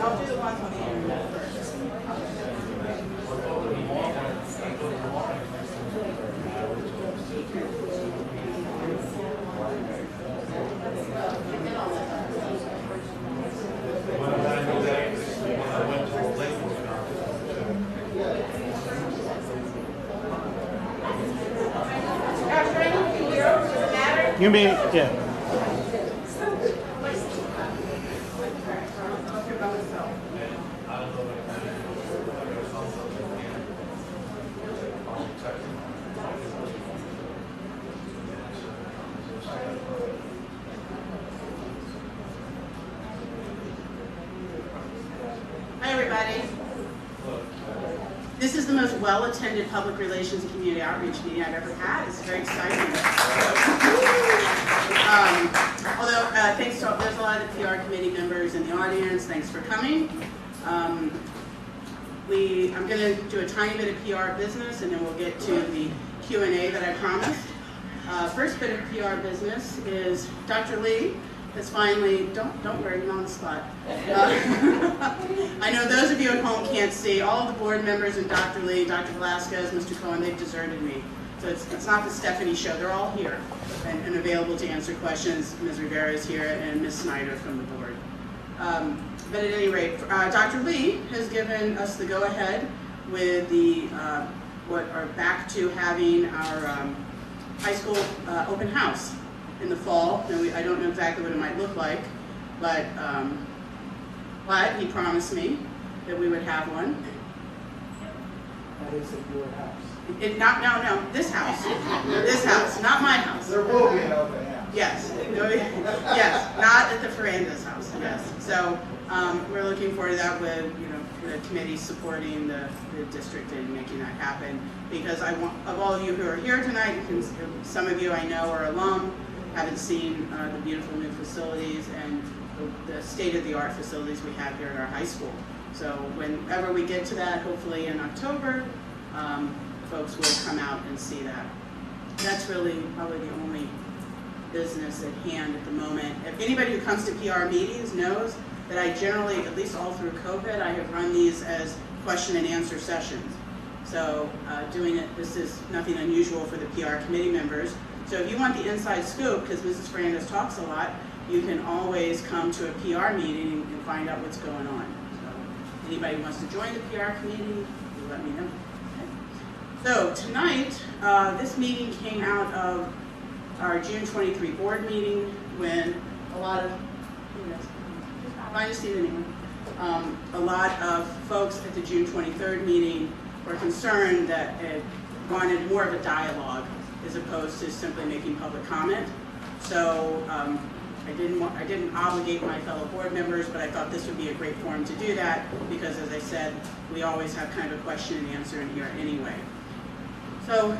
I'll do the ones on the internet first. You mean, yeah. Hi, everybody. This is the most well-attended public relations and community outreach meeting I've ever had. It's very exciting. Thanks to, there's a lot of the PR committee members in the audience. Thanks for coming. I'm going to do a tiny bit of PR business, and then we'll get to the Q&A that I promised. First bit of PR business is Dr. Lee has finally, don't worry, you're on the spot. I know those of you at home can't see, all of the board members and Dr. Lee, Dr. Velasquez, Mr. Cohen, they've deserted me. So it's not the Stephanie show, they're all here and available to answer questions. Ms. Rivera is here and Ms. Snyder from the board. But at any rate, Dr. Lee has given us the go-ahead with the, what are back to having our high school open house in the fall. And I don't know exactly what it might look like, but he promised me that we would have one. That is at your house. No, this house. This house, not my house. There will be an open house. Yes, yes, not at the Ferranda's house, yes. So we're looking forward to that with, the committee supporting the district and making that happen. Because I want, of all of you who are here tonight, some of you I know are alum, haven't seen the beautiful new facilities and the state-of-the-art facilities we have here at our high school. So whenever we get to that, hopefully in October, folks will come out and see that. That's really probably the only business at hand at the moment. If anybody who comes to PR meetings knows that I generally, at least all through COVID, I have run these as question and answer sessions. So doing it, this is nothing unusual for the PR committee members. So if you want the inside scoop, because Mrs. Ferranda's talks a lot, you can always come to a PR meeting and find out what's going on. So anybody who wants to join the PR committee, you let me know. Okay. So tonight, this meeting came out of our June 23 board meeting when a lot of, a lot of folks at the June 23rd meeting were concerned that it wanted more of a dialogue as opposed to simply making public comment. So I didn't obligate my fellow board members, but I thought this would be a great forum to do that because, as I said, we always have kind of a question and answer in here anyway. So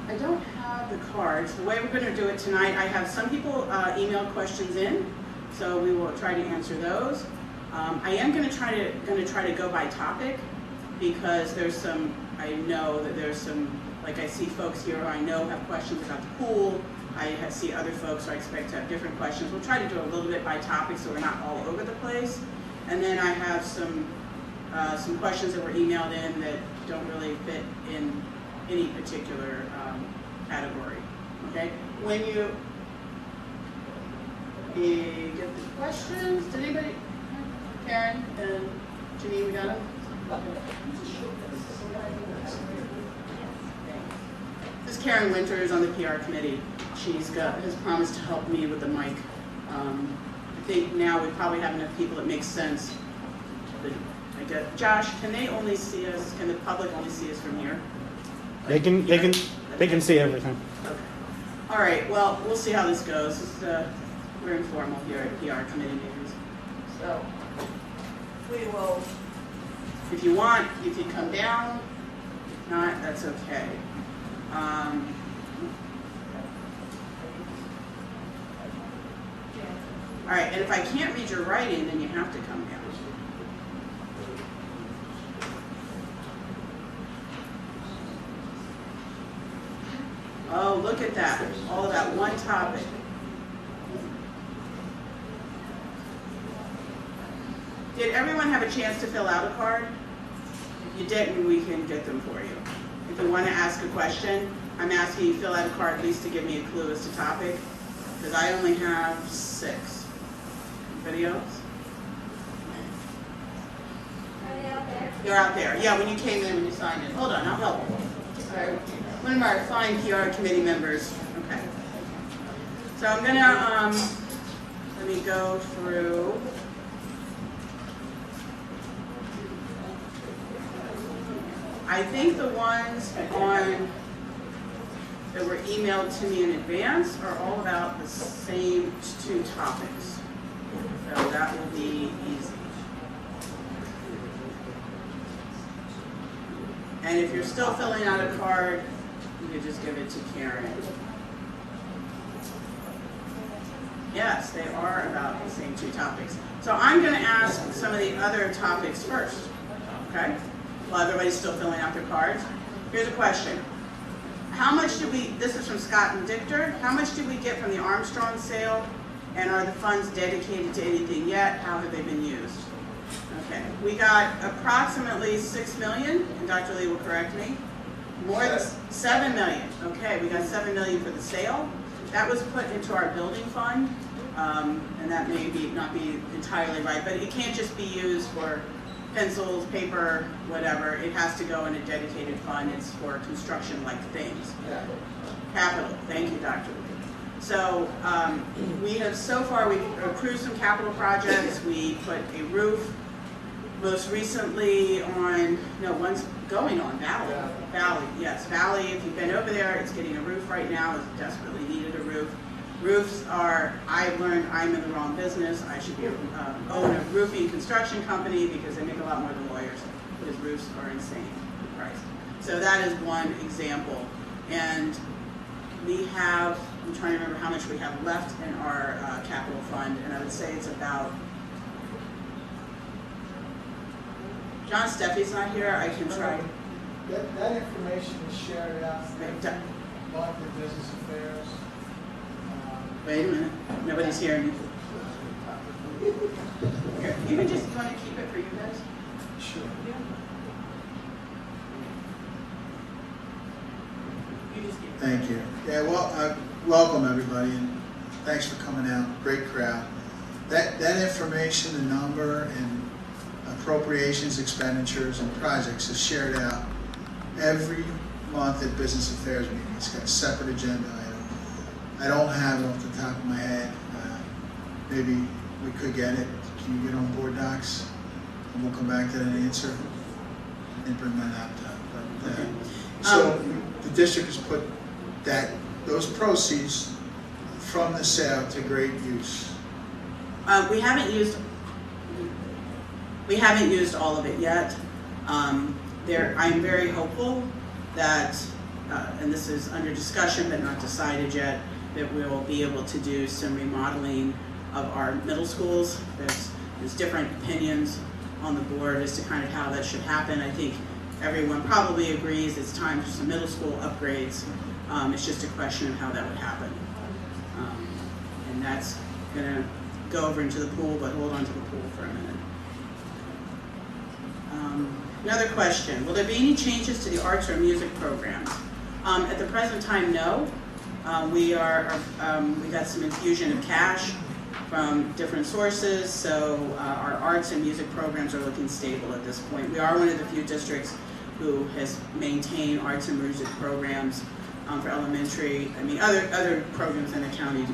I don't have the cards. The way we're going to do it tonight, I have some people email questions in, so we will try to answer those. I am going to try to go by topic because there's some, I know that there's some, like I see folks here who I know have questions about the pool. I see other folks who I expect to have different questions. We'll try to do a little bit by topic so we're not all over the place. And then I have some questions that were emailed in that don't really fit in any particular category. Okay? When you get the questions, did anybody? Karen and Janine, we got them? This is Karen Winters on the PR committee. Has promised to help me with the mic. I think now we probably have enough people that makes sense. Josh, can they only see us? Can the public only see us from here? They can see everything. Okay. All right. Well, we'll see how this goes. We're informal here at PR committee meetings. So we will. If you want, you can come down. If not, that's okay. All right, and if I can't read your writing, then you have to come down. Oh, look at that. All of that one topic. Did everyone have a chance to fill out a card? If you didn't, we can get them for you. If you want to ask a question, I'm asking you to fill out a card at least to give me a clue as to topic, because I only have 6. Anybody else? You're out there. Yeah, when you came in, when you signed in. Hold on, I'll help. One of our fine PR committee members. Okay. So I'm gonna, let me go through. I think the ones on that were emailed to me in advance are all about the same 2 topics. So that will be easy. And if you're still filling out a card, you could just give it to Karen. Yes, they are about the same 2 topics. So I'm going to ask some of the other topics first, okay? While everybody's still filling out their cards. Here's a question. How much did we, this is from Scott and Dichter, how much did we get from the Armstrong sale? And are the funds dedicated to anything yet? How have they been used? Okay, we got approximately 6 million, and Dr. Lee will correct me. More than 7 million. Okay, we got 7 million for the sale. That was put into our building fund, and that may not be entirely right, but it can't just be used for pencils, paper, whatever. It has to go in a dedicated fund. It's for construction-like things. Capital. Thank you, Dr. Lee. So we have so far, we've approved some capital projects. We put a roof, most recently on, no, one's going on Valley. Valley, yes, Valley, if you've been over there, it's getting a roof right now. It's desperately needed a roof. Roofs are, I've learned I'm in the wrong business. I should be own a roofing construction company because they make a lot more than lawyers, because roofs are insane priced. So that is one example. And we have, I'm trying to remember how much we have left in our capital fund, and I would say it's about, John Steffi's not here, I can try. That information is shared out every month in Business Affairs. Wait a minute, nobody's hearing me. Here, you can just, you want to keep it for you guys? Sure. You just keep it. Thank you. Yeah, well, welcome everybody, and thanks for coming out. Great crowd. That information, the number, and appropriations, expenditures, and projects is shared out every month at Business Affairs meeting. It's got a separate agenda item. I don't have it off the top of my head. Maybe we could get it. Can you get on board docs? And we'll come back to that answer and bring that up. So the district has put those proceeds from the sale to great use. We haven't used all of it yet. I'm very hopeful that, and this is under discussion but not decided yet, that we'll be able to do some remodeling of our middle schools. There's different opinions on the board as to kind of how that should happen. I think everyone probably agrees it's time for some middle school upgrades. It's just a question of how that would happen. And that's gonna go over into the pool, but hold on to the pool for a minute. Another question, will there be any changes to the arts or music programs? At the present time, no. We got some infusion of cash from different sources, so our arts and music programs are looking stable at this point. We are one of the few districts who has maintained arts and music programs for elementary. I mean, other programs in the county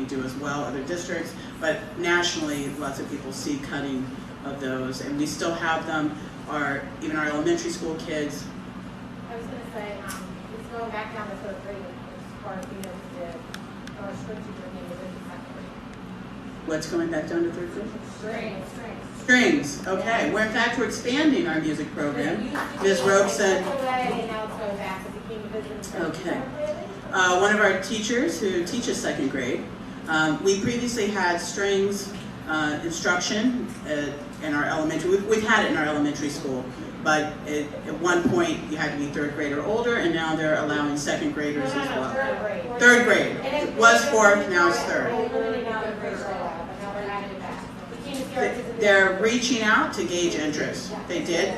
do as well, other districts, but nationally, lots of people see cutting of those, and we still have them. Even our elementary school kids. I was going to say, it's going back down to 3rd grade as far as being able to do our scripture reading in the 2nd grade. What's going back down to 3rd grade? Strings. Strings, okay. We're in fact, we're expanding our music program. Ms. Rope said, And now it's going back. It became a visiting. okay. One of our teachers who teaches 2nd grade, we previously had strings instruction in our elementary. We've had it in our elementary school, but at one point you had to be 3rd grade or older, and now they're allowing 2nd graders as well. 3rd grade. 3rd grade. It was 4th, now it's 3rd. They literally now they're grade 12, and now they're adding it back. We can't just They're reaching out to gauge interest. They did.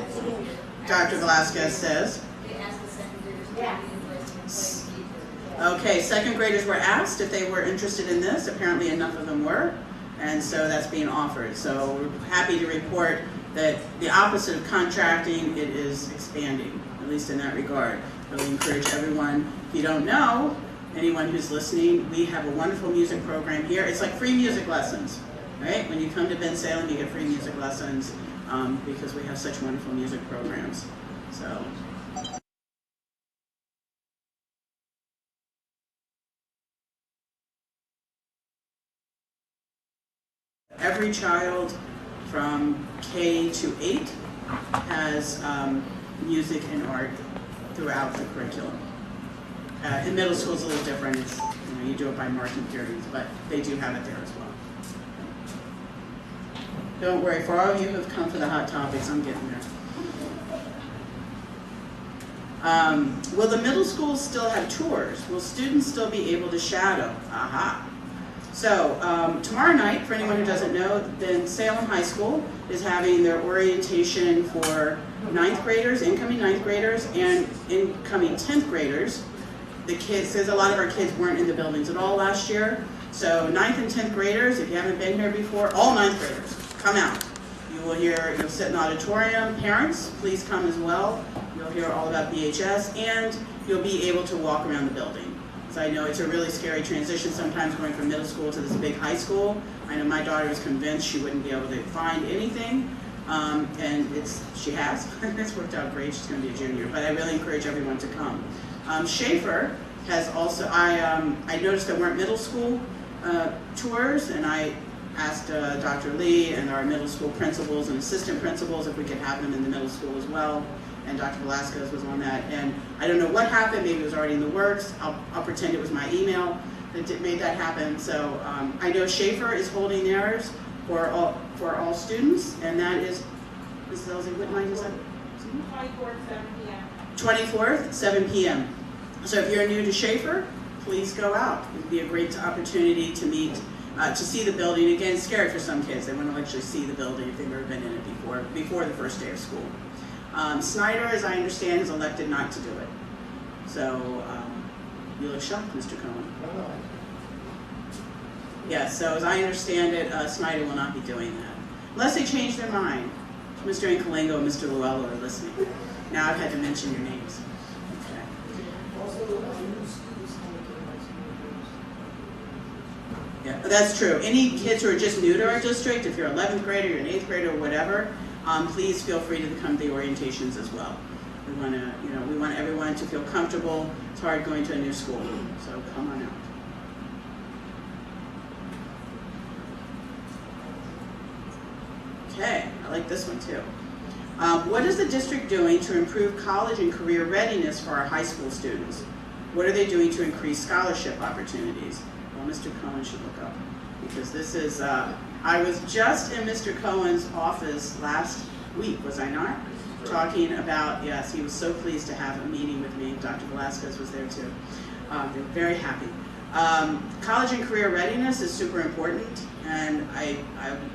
Dr. Velasquez says. They asked the second graders to Yeah. be interested in playing teachers. Okay, second graders were asked if they were interested in this. Apparently enough of them were, and so that's being offered. So we're happy to report that the opposite of contracting, it is expanding, at least in that regard. Really encourage everyone, if you don't know, anyone who's listening, we have a wonderful music program here. It's like free music lessons, right? When you come to Bensalem, you get free music lessons because we have such wonderful music programs. So. Every child from K to 8 has music and art throughout the curriculum. In middle school it's a little different. It's, you do it by marking periods, but they do have it there as well. Don't worry, for all of you who have come for the hot topics, I'm getting there. Will the middle schools still have tours? Will students still be able to shadow? Aha. So tomorrow night, for anyone who doesn't know, Bensalem High School is having their orientation for 9th graders, incoming 9th graders, and incoming 10th graders. The kids, because a lot of our kids weren't in the buildings at all last year. So 9th and 10th graders, if you haven't been here before, all 9th graders, come out. You'll sit in the auditorium. Parents, please come as well. You'll hear all about BHS, and you'll be able to walk around the building. So I know it's a really scary transition sometimes going from middle school to this big high school. I know my daughter was convinced she wouldn't be able to find anything, and she has. It's worked out great. She's going to be a junior, but I really encourage everyone to come. Schaefer has also, I noticed there weren't middle school tours, and I asked Dr. Lee and our middle school principals and assistant principals if we could have them in the middle school as well. And Dr. Velasquez was on that. And I don't know what happened, maybe it was already in the works. I'll pretend it was my email that made that happen. So I know Schaefer is holding theirs for all students, and that is, Mrs. Elsie, what night is that? 24th, 7 p.m. 24th, 7 p.m. So if you're new to Schaefer, please go out. It would be a great opportunity to meet, to see the building. Again, it's scary for some kids. They want to actually see the building if they've never been in it before the first day of school. Snyder, as I understand, is elected not to do it. So you look shocked, Mr. Cohen. Yes, so as I understand it, Snyder will not be doing that. Unless they change their mind. Mr. Incolingo and Mr. Luello are listening. Now I've had to mention your names. Okay. Also, new students coming to the high school. Yeah, that's true. Any kids who are just new to our district, if you're 11th grader, you're an 8th grader, or whatever, please feel free to come to the orientations as well. We want to, we want everyone to feel comfortable. It's hard going to a new school, so come on out. Okay, I like this one too. What is the district doing to improve college and career readiness for our high school students? What are they doing to increase scholarship opportunities? Well, Mr. Cohen should look up, because this is, I was just in Mr. Cohen's office last week, was I not? Talking about, yes, he was so pleased to have a meeting with me. Dr. Velasquez was there too. They're very happy. College and career readiness is super important, and I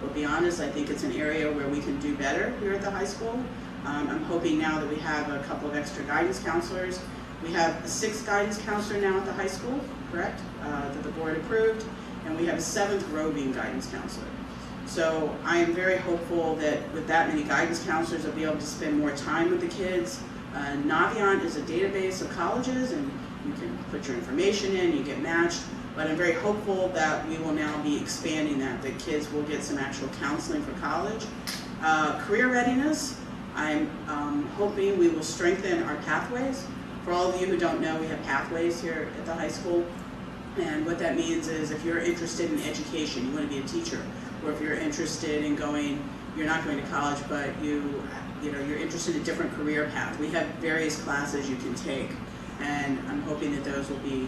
will be honest, I think it's an area where we can do better here at the high school. I'm hoping now that we have a couple of extra guidance counselors. We have a 6th guidance counselor now at the high school, correct, that the board approved, and we have a 7th roving guidance counselor. So I am very hopeful that with that many guidance counselors, I'll be able to spend more time with the kids. Naviant is a database of colleges, and you can put your information in, you get matched, but I'm very hopeful that we will now be expanding that kids will get some actual counseling for college. Career readiness, I'm hoping we will strengthen our pathways. For all of you who don't know, we have pathways here at the high school, and what that means is if you're interested in education, you want to be a teacher, or if you're interested in you're not going to college, but you're interested in a different career path. We have various classes you can take, and I'm hoping that those will be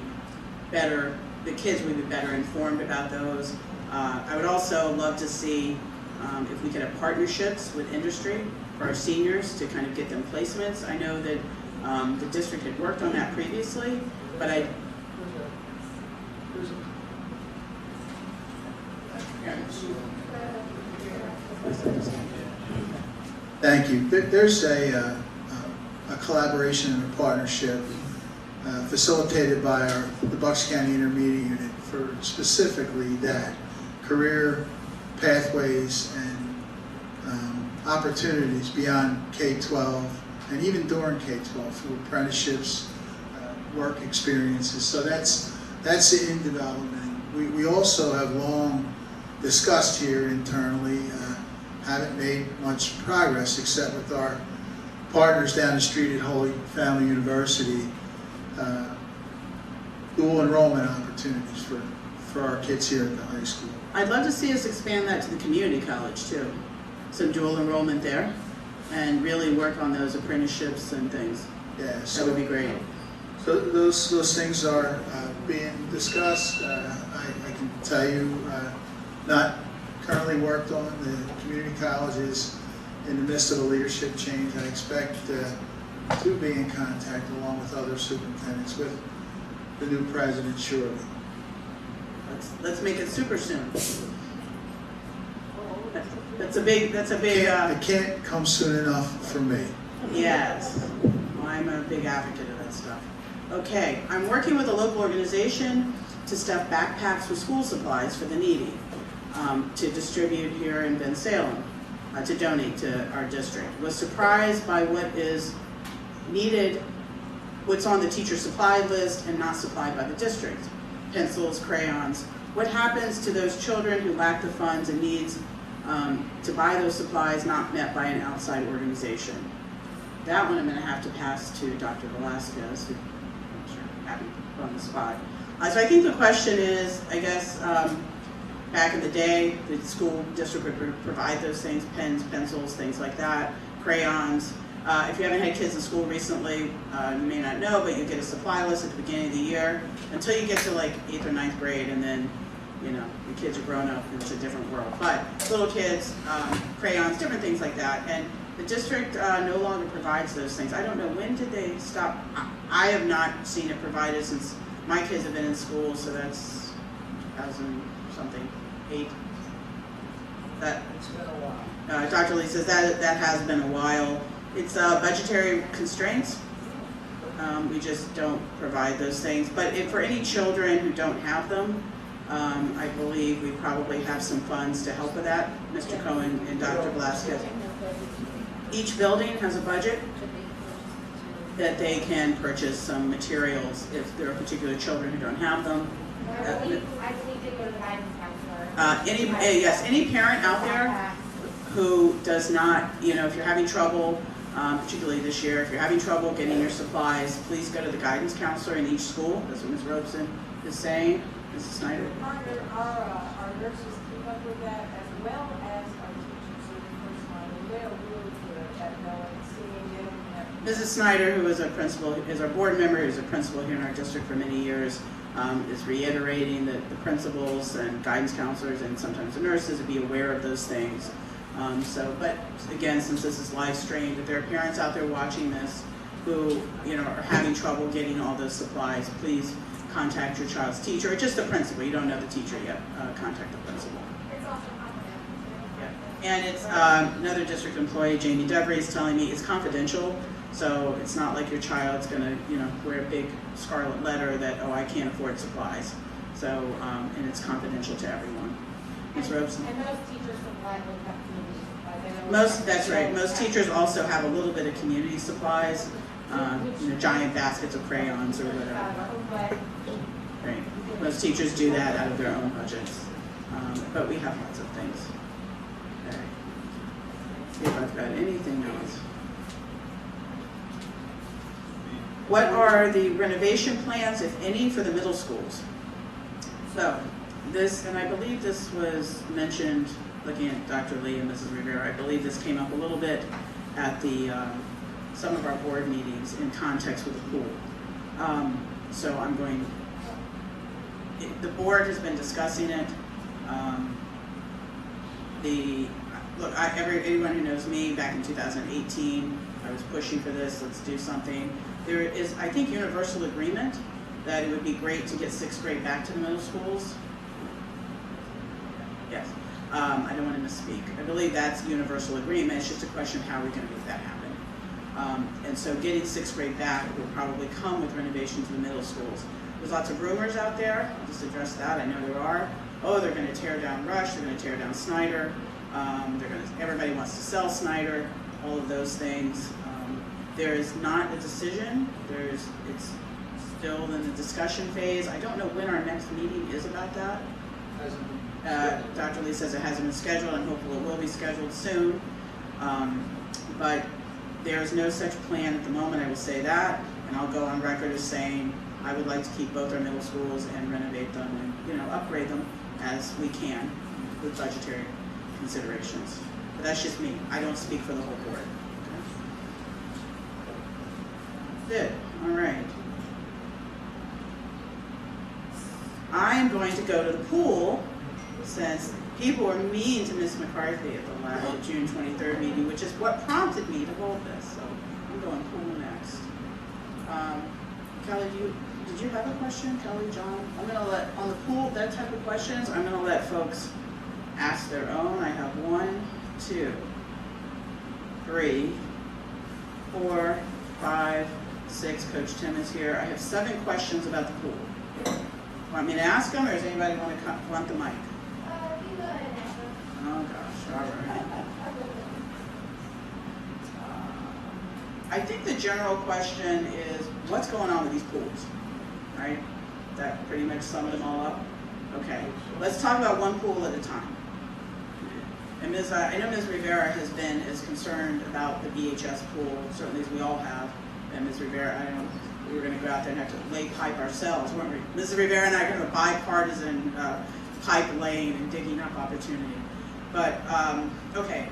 better, the kids will be better informed about those. I would also love to see if we could have partnerships with industry for our seniors to kind of get them placements. I know that the district had worked on that previously, but Thank you. There's a collaboration and a partnership facilitated by the Bucks County Intermediate Unit for specifically that, career pathways and opportunities beyond K-12 and even during K-12 through apprenticeships, work experiences. So that's in development. We also have long discussed here internally, haven't made much progress except with our partners down the street at Holy Family University, dual enrollment opportunities for our kids here at the high school. I'd love to see us expand that to the community college too. Some dual enrollment there and really work on those apprenticeships and things. Yeah, That would be great. So those things are being discussed. I can tell you, not currently worked on. The community college is in the midst of a leadership change. I expect to be in contact along with other superintendents with the new president shortly. Let's make it super soon. That's a big. It can't come soon enough for me. Yes, well, I'm a big advocate of that stuff. Okay, I'm working with a local organization to stuff backpacks with school supplies for the needy, to distribute here in Bensalem, to donate to our district. Was surprised by what is needed, what's on the teacher supply list and not supplied by the district. Pencils, crayons. What happens to those children who lack the funds and needs to buy those supplies not met by an outside organization? That one I'm going to have to pass to Dr. Velasquez, who I'm sure happy to put on the spot. So I think the question is, I guess, back in the day, the school district would provide those things, pens, pencils, things like that, crayons. If you haven't had kids in school recently, you may not know, but you get a supply list at the beginning of the year until you get to like 8th or 9th grade, and then, you know, your kids are grown up and it's a different world. But little kids, crayons, different things like that. And the district no longer provides those things. I don't know, when did they stop? I have not seen it provided since my kids have been in school, so that's 2000-something, 8. It's been a while. Dr. Lee says that has been a while. It's budgetary constraints. We just don't provide those things. But for any children who don't have them, I believe we probably have some funds to help with that. Mr. Cohen and Dr. Velasquez. Each building has a budget that they can purchase some materials if there are particular children who don't have them. I believe they go to the guidance counselor. Any parent out there who does not, you know, if you're having trouble, particularly this year, if you're having trouble getting your supplies, please go to the guidance counselor in each school. That's what Ms. Robeson is saying. Mrs. Snyder. Our nurses keep up with that as well as our teachers in the first line. And they're really good at knowing, seeing them. Mrs. Snyder, who is a principal, is our board member, who's a principal here in our district for many years, is reiterating that the principals and guidance counselors and sometimes the nurses would be aware of those things. But again, since this is live streamed, if there are parents out there watching this who, you know, are having trouble getting all those supplies, please contact your child's teacher, or just the principal. You don't know the teacher yet. Contact the principal. It's also confidential. Yeah. And it's another district employee, Jamie Devery, is telling me it's confidential. So it's not like your child's gonna, you know, wear a big scarlet letter that, oh, I can't afford supplies. So, and it's confidential to everyone. Ms. Robeson? And most teachers supply will have community supplies. That's right. Most teachers also have a little bit of community supplies, you know, giant baskets of crayons or whatever. Right. Most teachers do that out of their own budgets. But we have lots of things. Okay. See if I've got anything else. What are the renovation plans, if any, for the middle schools? So this, and I believe this was mentioned, looking at Dr. Lee and Mrs. Rivera, I believe this came up a little bit at the some of our board meetings in context with the pool. So I'm going, the board has been discussing it. Anyone who knows me, back in 2018, I was pushing for this, let's do something. There is, I think, universal agreement that it would be great to get 6th grade back to the middle schools. Yes. I don't want to misspeak. I believe that's universal agreement. It's just a question of how we're going to make that happen. And so getting 6th grade back will probably come with renovations in the middle schools. There's lots of rumors out there. I'll just address that. I know there are. Oh, they're going to tear down Rush. They're going to tear down Snyder. Everybody wants to sell Snyder. All of those things. There is not a decision. It's still in the discussion phase. I don't know when our next meeting is about that. Dr. Lee says it hasn't been scheduled, and hopefully it will be scheduled soon. But there is no such plan at the moment, I will say that, and I'll go on record as saying I would like to keep both our middle schools and renovate them and upgrade them as we can with budgetary considerations. But that's just me. I don't speak for the whole board. Good. All right. I'm going to go to the pool since people were mean to Ms. McCarthy at the last June 23rd meeting, which is what prompted me to hold this. So I'm going pool next. Kelly, did you have a question? Kelly, John? I'm going to let, on the pool, that type of questions, I'm going to let folks ask their own. I have 1, 2, 3, 4, 5, 6. Coach Tim is here. I have 7 questions about the pool. Want me to ask them, or does anybody want the mic? You go ahead and answer. Oh gosh, all right. I think the general question is, what's going on with these pools, right? That pretty much summed them all up? Okay, let's talk about one pool at a time. And I know Ms. Rivera has been as concerned about the BHS pool, certainly as we all have. And Ms. Rivera, I know we were going to go out there and have to lay pipe ourselves, weren't we? Ms. Rivera and I are going to bipartisan pipe laying and digging up opportunity. But, okay,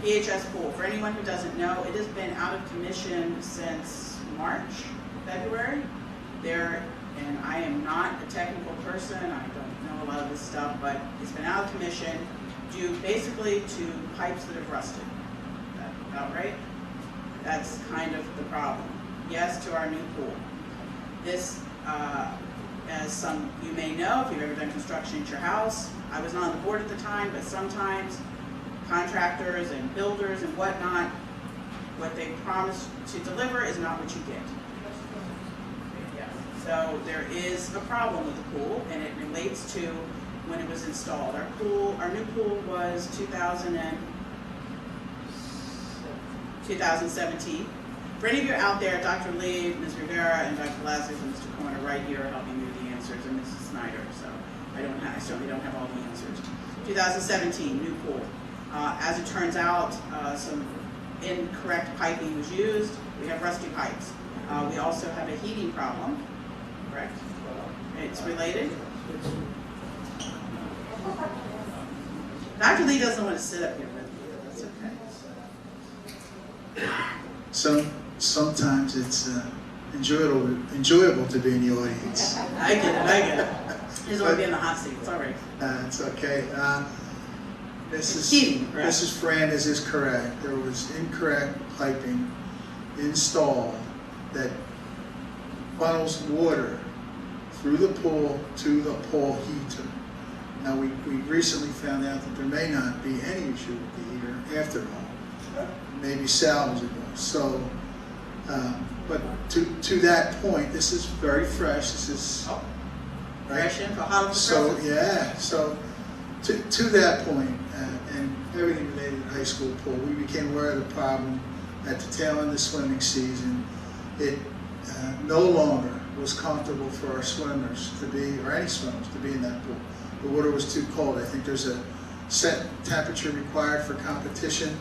BHS pool. For anyone who doesn't know, it has been out of commission since March, February. And I am not a technical person. I don't know a lot of this stuff, but it's been out of commission due basically to pipes that have rusted. Is that about right? That's kind of the problem. Yes, to our new pool. This, as some you may know, if you've ever done construction at your house, I was not on the board at the time, but sometimes contractors and builders and whatnot, what they promise to deliver is not what you get. Yeah. So there is a problem with the pool, and it relates to when it was installed. Our new pool was 2017. For any of you out there, Dr. Lee, Ms. Rivera, and Dr. Lazarus and Mr. Cohen are right here helping me with the answers, and Mrs. Snyder, so I certainly don't have all the answers. 2017, new pool. As it turns out, some incorrect piping was used. We have rusty pipes. We also have a heating problem, correct? It's related. Dr. Lee doesn't want to sit up here with me, that's okay. Sometimes it's enjoyable to be in the audience. I get it. He doesn't want to be in the hot seat, it's all right. It's okay. Heating, correct? Mrs. Fernandez is correct. There was incorrect piping installed that funnels water through the pool to the pool heater. Now we recently found out that there may not be any issue with the heater after all. Maybe salvageable. So, but to that point, this is very fresh. This is Fresh info, hot off the so presses. yeah. So to that point, and everything related to high school pool, we became aware of the problem at the tail end of the swimming season. It no longer was comfortable for our swimmers to be, or any swimmers to be in that pool. The water was too cold. I think there's a set temperature required for competition.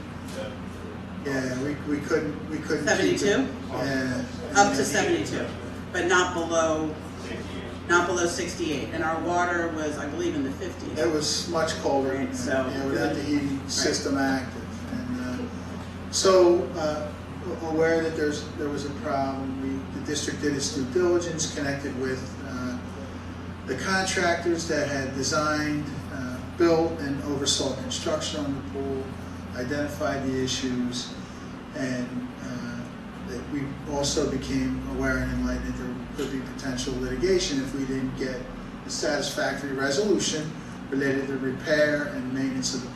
Yeah, we couldn't. 72? Keep it. Yeah. Up to 72, but not below 68. And our water was, I believe, in the 50s. It was much colder, Right, so without good. the heating Right. system active. And aware that there was a problem. The district did its due diligence, connected with the contractors that had designed, built, and oversaw construction on the pool, identified the issues, and that we also became aware and enlightened that there could be potential litigation if we didn't get a satisfactory resolution related to repair and maintenance of the pool.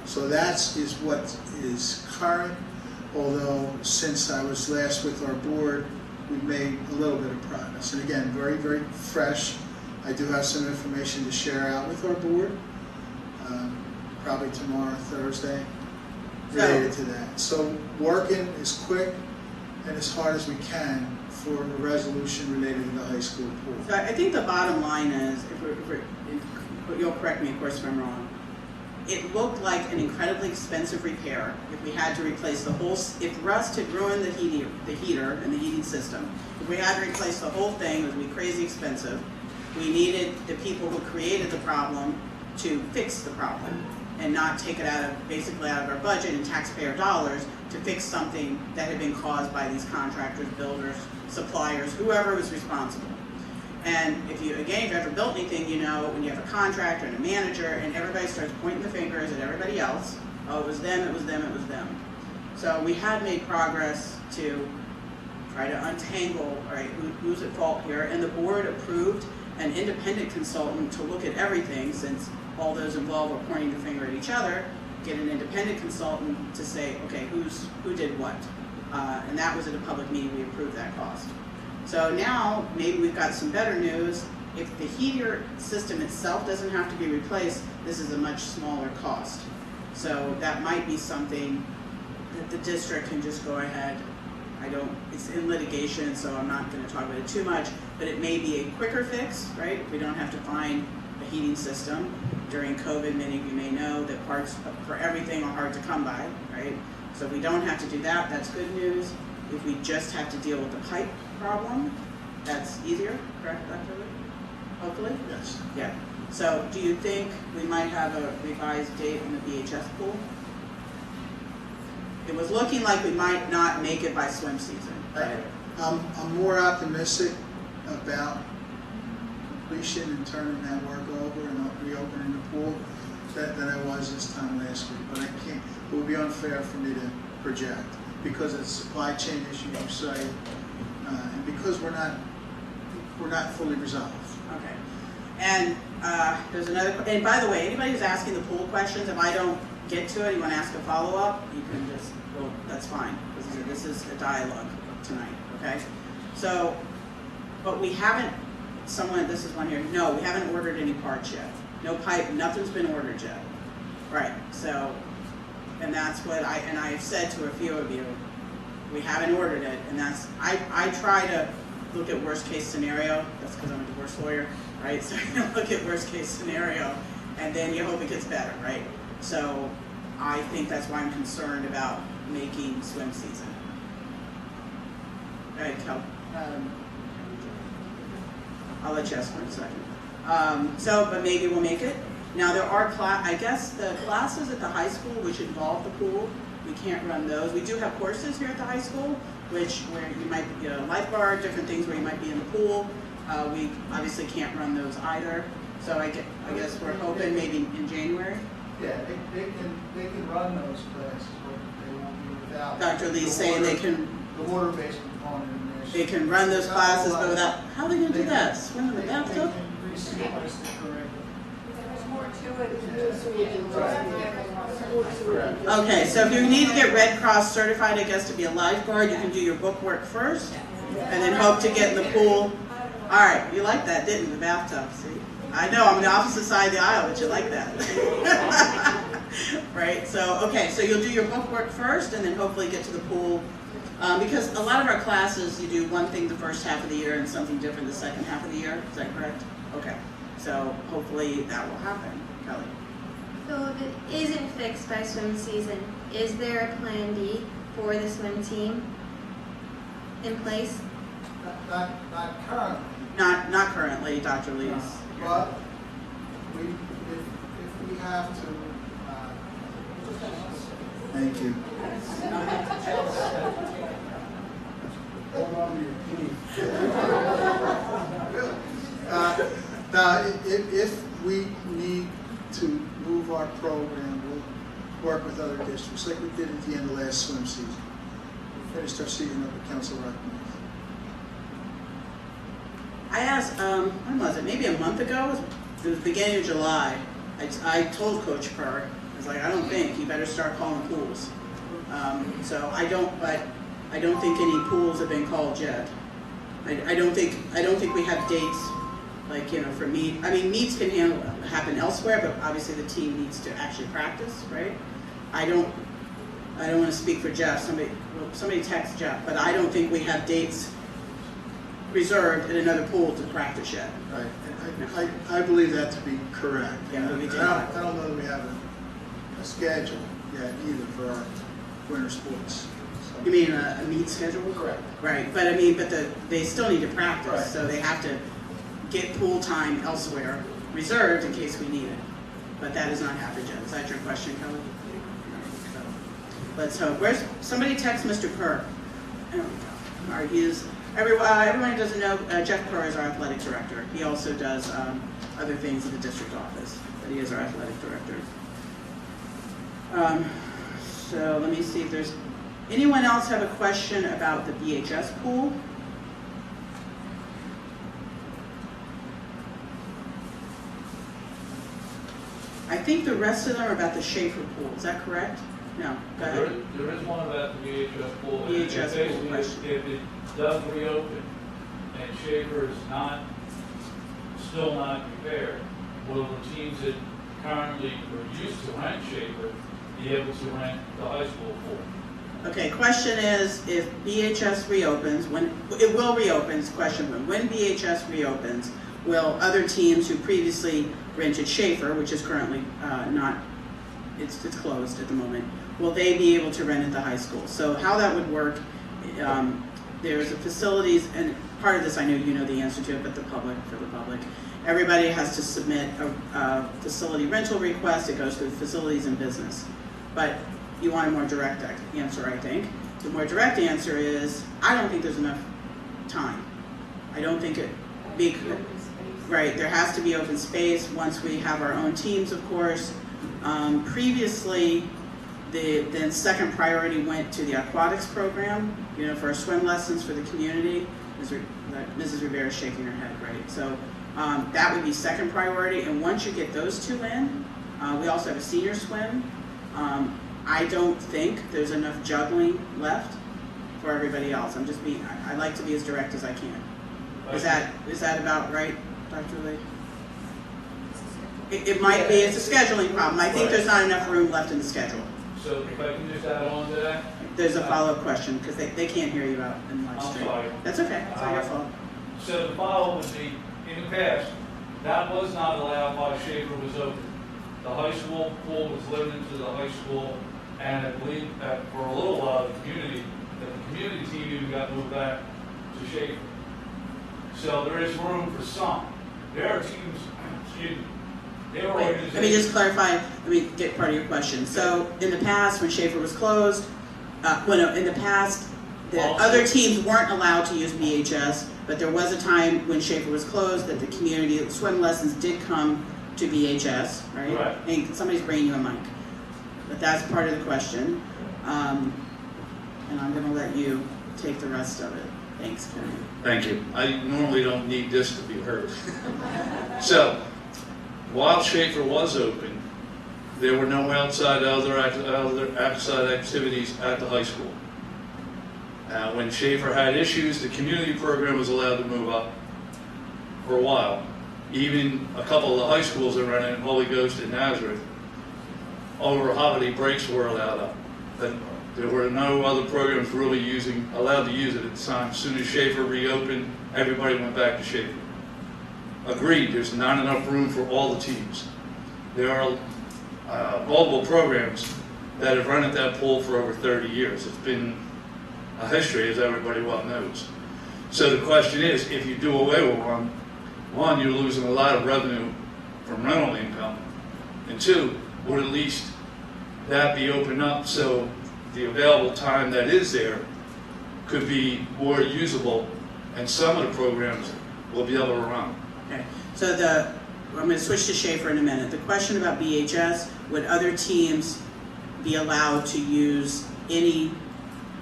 So is what is current, although since I was last with our board, we've made a little bit of progress. And again, very, very fresh. I do have some information to share out with our board, probably tomorrow, Thursday, related to that. So working as quick and as hard as we can for a resolution related to the high school pool. So I think the bottom line is, you'll correct me of course if I'm wrong, it looked like an incredibly expensive repair if we had to replace the whole, if rust had ruined the heater and the heating system. If we had to replace the whole thing, it would be crazy expensive. We needed the people who created the problem to fix the problem and not take it basically out of our budget and taxpayer dollars to fix something that had been caused by these contractors, builders, suppliers, whoever was responsible. And if you ever built anything, you know, when you have a contractor and a manager and everybody starts pointing the fingers at everybody else, oh, it was them, it was them, it was them. So we had made progress to try to untangle, right, who's at fault here, and the board approved an independent consultant to look at everything, since all those involved were pointing the finger at each other, get an independent consultant to say, okay, who did what? And that was at a public meeting, we approved that cost. So now, maybe we've got some better news. If the heater system itself doesn't have to be replaced, this is a much smaller cost. So that might be something that the district can just go ahead. It's in litigation, so I'm not gonna talk about it too much, but it may be a quicker fix, right? We don't have to find a heating system. During COVID, many of you may know that parts for everything are hard to come by, right? So if we don't have to do that, that's good news. If we just have to deal with the pipe problem, that's easier, correct, Dr. Lee? Hopefully? Yes. Yeah. So do you think we might have a revised date on the BHS pool? It was looking like we might not make it by swim season. I'm more optimistic about completion and turning that work over and reopening the pool than I was this time last week. But I can't, it would be unfair for me to project because of the supply chain issue you say, and because we're not fully resolved. Okay. And there's another, and by the way, anybody who's asking the pool questions, if I don't get to it, you want to ask a follow-up, you can just, well, that's fine. This is a dialogue tonight, okay? So, but we haven't, this is one here, no, we haven't ordered any parts yet. No pipe, nothing's been ordered yet. Right, so, and that's what I've said to a few of you, we haven't ordered it, and that's, I try to look at worst case scenario, that's because I'm a divorce lawyer, right? So you look at worst case scenario, and then you hope it gets better, right? So I think that's why I'm concerned about making swim season. Go ahead, Kel. I'll let you ask for a second. But maybe we'll make it. Now there are I guess the classes at the high school which involve the pool, we can't run those. We do have courses here at the high school, where you might get a lifeguard, different things where you might be in the pool. We obviously can't run those either. So I guess we're hoping maybe in January. Yeah, they can run those classes, but they won't be without. Dr. Lee's saying they can. The water-based component in there. They can run those classes, but without. How are they going to do that? Swim in the bathtub? They can re-sequence the curriculum. There's more to it than just reading. Okay, so if you need to get Red Cross certified, I guess, to be a lifeguard, you can do your book work first, and then hope to get in the pool. All right, you like that, didn't you? The bathtub, see? I know, I'm on the opposite side of the aisle, but you like that. Right, so, okay, so you'll do your book work first, and then hopefully get to the pool. Because a lot of our classes, you do one thing the first half of the year and something different the second half of the year. Is that correct? Okay, so hopefully that will happen. Kelly? So if it isn't fixed by swim season, is there a plan D for the swim team in place? Not currently. Not currently, Dr. Lee's. But if we have to, Thank you. Now, if we need to move our program, we'll work with other districts, like we did at the end of last swim season. We finished our season up at Council Rock. I asked, when was it? Maybe a month ago? It was the beginning of July. I told Coach Kerr, I was like, I don't think, you better start calling pools. So I don't think any pools have been called yet. I don't think we have dates, like, you know, for meet. I mean, meets can happen elsewhere, but obviously the team needs to actually practice, right? I don't want to speak for Jeff. Somebody text Jeff, but I don't think we have dates reserved in another pool to practice yet. Right, and I believe that to be correct. Yeah, but we do I not. don't know that we have a schedule yet either for our winter sports. So- You mean a meet schedule? Correct. Right, but I mean, they still need to practice, Right. so they have to get pool time elsewhere reserved in case we need it. But that has not happened yet. Is that your question, Kelly? So, let's hope. Somebody text Mr. Kerr. There we go. Everyone who doesn't know, Jeff Kerr is our athletic director. He also does other things in the district office, but he is our athletic director. So let me see if there's anyone else have a question about the BHS pool? I think the rest of them are about the Schaefer pool. Is that correct? No. Go ahead. There is one about the VHS pool. and VHS pool basically, question. if it does reopen and Schaefer is still not repaired, will the teams that currently or used to rent Schaefer be able to rent the high school pool? Okay, question is, if BHS reopens, when, it will reopen, is question one. When BHS reopens, will other teams who previously rented Schaefer, which is currently not, it's closed at the moment, will they be able to rent at the high school? So how that would work, there's a facilities, and part of this I know you know the answer to it, but for the public, everybody has to submit a facility rental request. It goes through facilities and business. But you want a more direct answer, I think. The more direct answer is, I don't think there's enough time. I don't think it, right, there has to be open space once we have our own teams, of course. Previously, the second priority went to the aquatics program, you know, for our swim lessons for the community. Mrs. Rivera is shaking her head, right? So that would be second priority, and once you get those two in, we also have a senior swim. I don't think there's enough juggling left for everybody else. I like to be as direct as I can. Is that about right, Dr. Lee? It might be, it's a scheduling problem. I think there's not enough room left in the schedule. So if I can just add on to that? There's a follow-up question, because they can't hear you out in live I'm stream. sorry. That's okay, it's not your fault. So the follow would be, in the past, that was not allowed while Schaefer was open. The high school pool was limited to the high school, and I believe that for a little while, the community team even got moved back to Schaefer. So there is room for some. There are teams, excuse me, there are Wait, organizations. let me just clarify, let me get part of your question. So in the past, when Schaefer was closed, in the past, the other teams weren't allowed to use BHS, but there was a time when Schaefer was closed that the community swim lessons did come to BHS, right? Right. And somebody's bringing you a mic. But that's part of the question. And I'm gonna let you take the rest of it. Thanks, Karen. Thank you. I normally don't need this to be heard. So, while Schaefer was open, there were no outside activities at the high school. When Schaefer had issues, the community program was allowed to move up for a while. Even a couple of the high schools that ran in Holy Ghost and Nazareth, over holiday breaks were allowed up. But there were no other programs really allowed to use it at the time. As soon as Schaefer reopened, everybody went back to Schaefer. Agreed, there's not enough room for all the teams. There are multiple programs that have run at that pool for over 30 years. It's been a history, as everybody well knows. So the question is, if you do away with one, you're losing a lot of revenue from rental income. And two, would at least that be opened up so the available time that is there could be more usable, and some of the programs will be able to run. Okay, so I'm going to switch to Schaefer in a minute. The question about BHS, would other teams be allowed to use any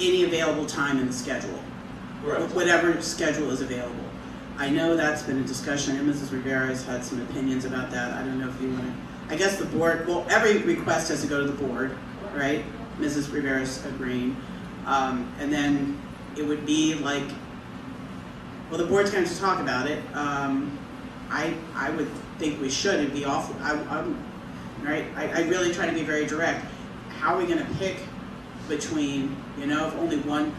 available time in the schedule? Correct. Whatever schedule is available. I know that's been a discussion, and Mrs. Rivera has had some opinions about that. I don't know if you want to I guess the board, well, every request has to go to the board, right? Mrs. Rivera's agreeing. And then it would be like, well, the board's going to talk about it. I would think we should. It'd be awful. Right? I really try to be very direct. How are we going to pick between, you know, if only one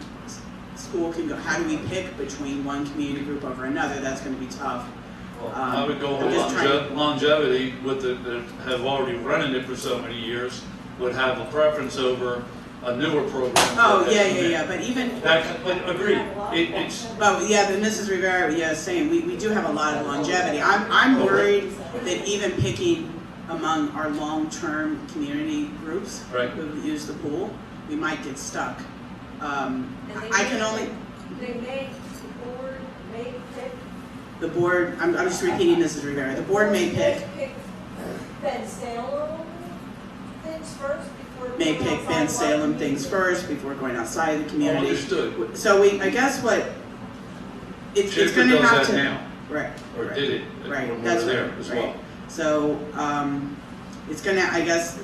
school can go, how do we pick between one community group over another? That's going to be tough. Well, I would go I'm with just trying- longevity with that have already running it for so many years, would have a preference over a newer program. Oh, yeah, but even, But agreed, it's, but yeah, but Mrs. Rivera, yeah, is saying, we do have a lot of longevity. I'm worried that even picking among our long-term community groups Right. who use the pool, we might get stuck. And they I can may- only, They may, the board may pick. the board, I'm just repeating Mrs. Rivera, the board may pick Ben Salem things first before. may going pick outside Ben Salem like things first before going outside of the all community. understood. So I guess what, it's Schaefer gonna does have that to. now, Right. or right, did it, Right, when we that's were there right, as right. well. So, it's gonna, I guess,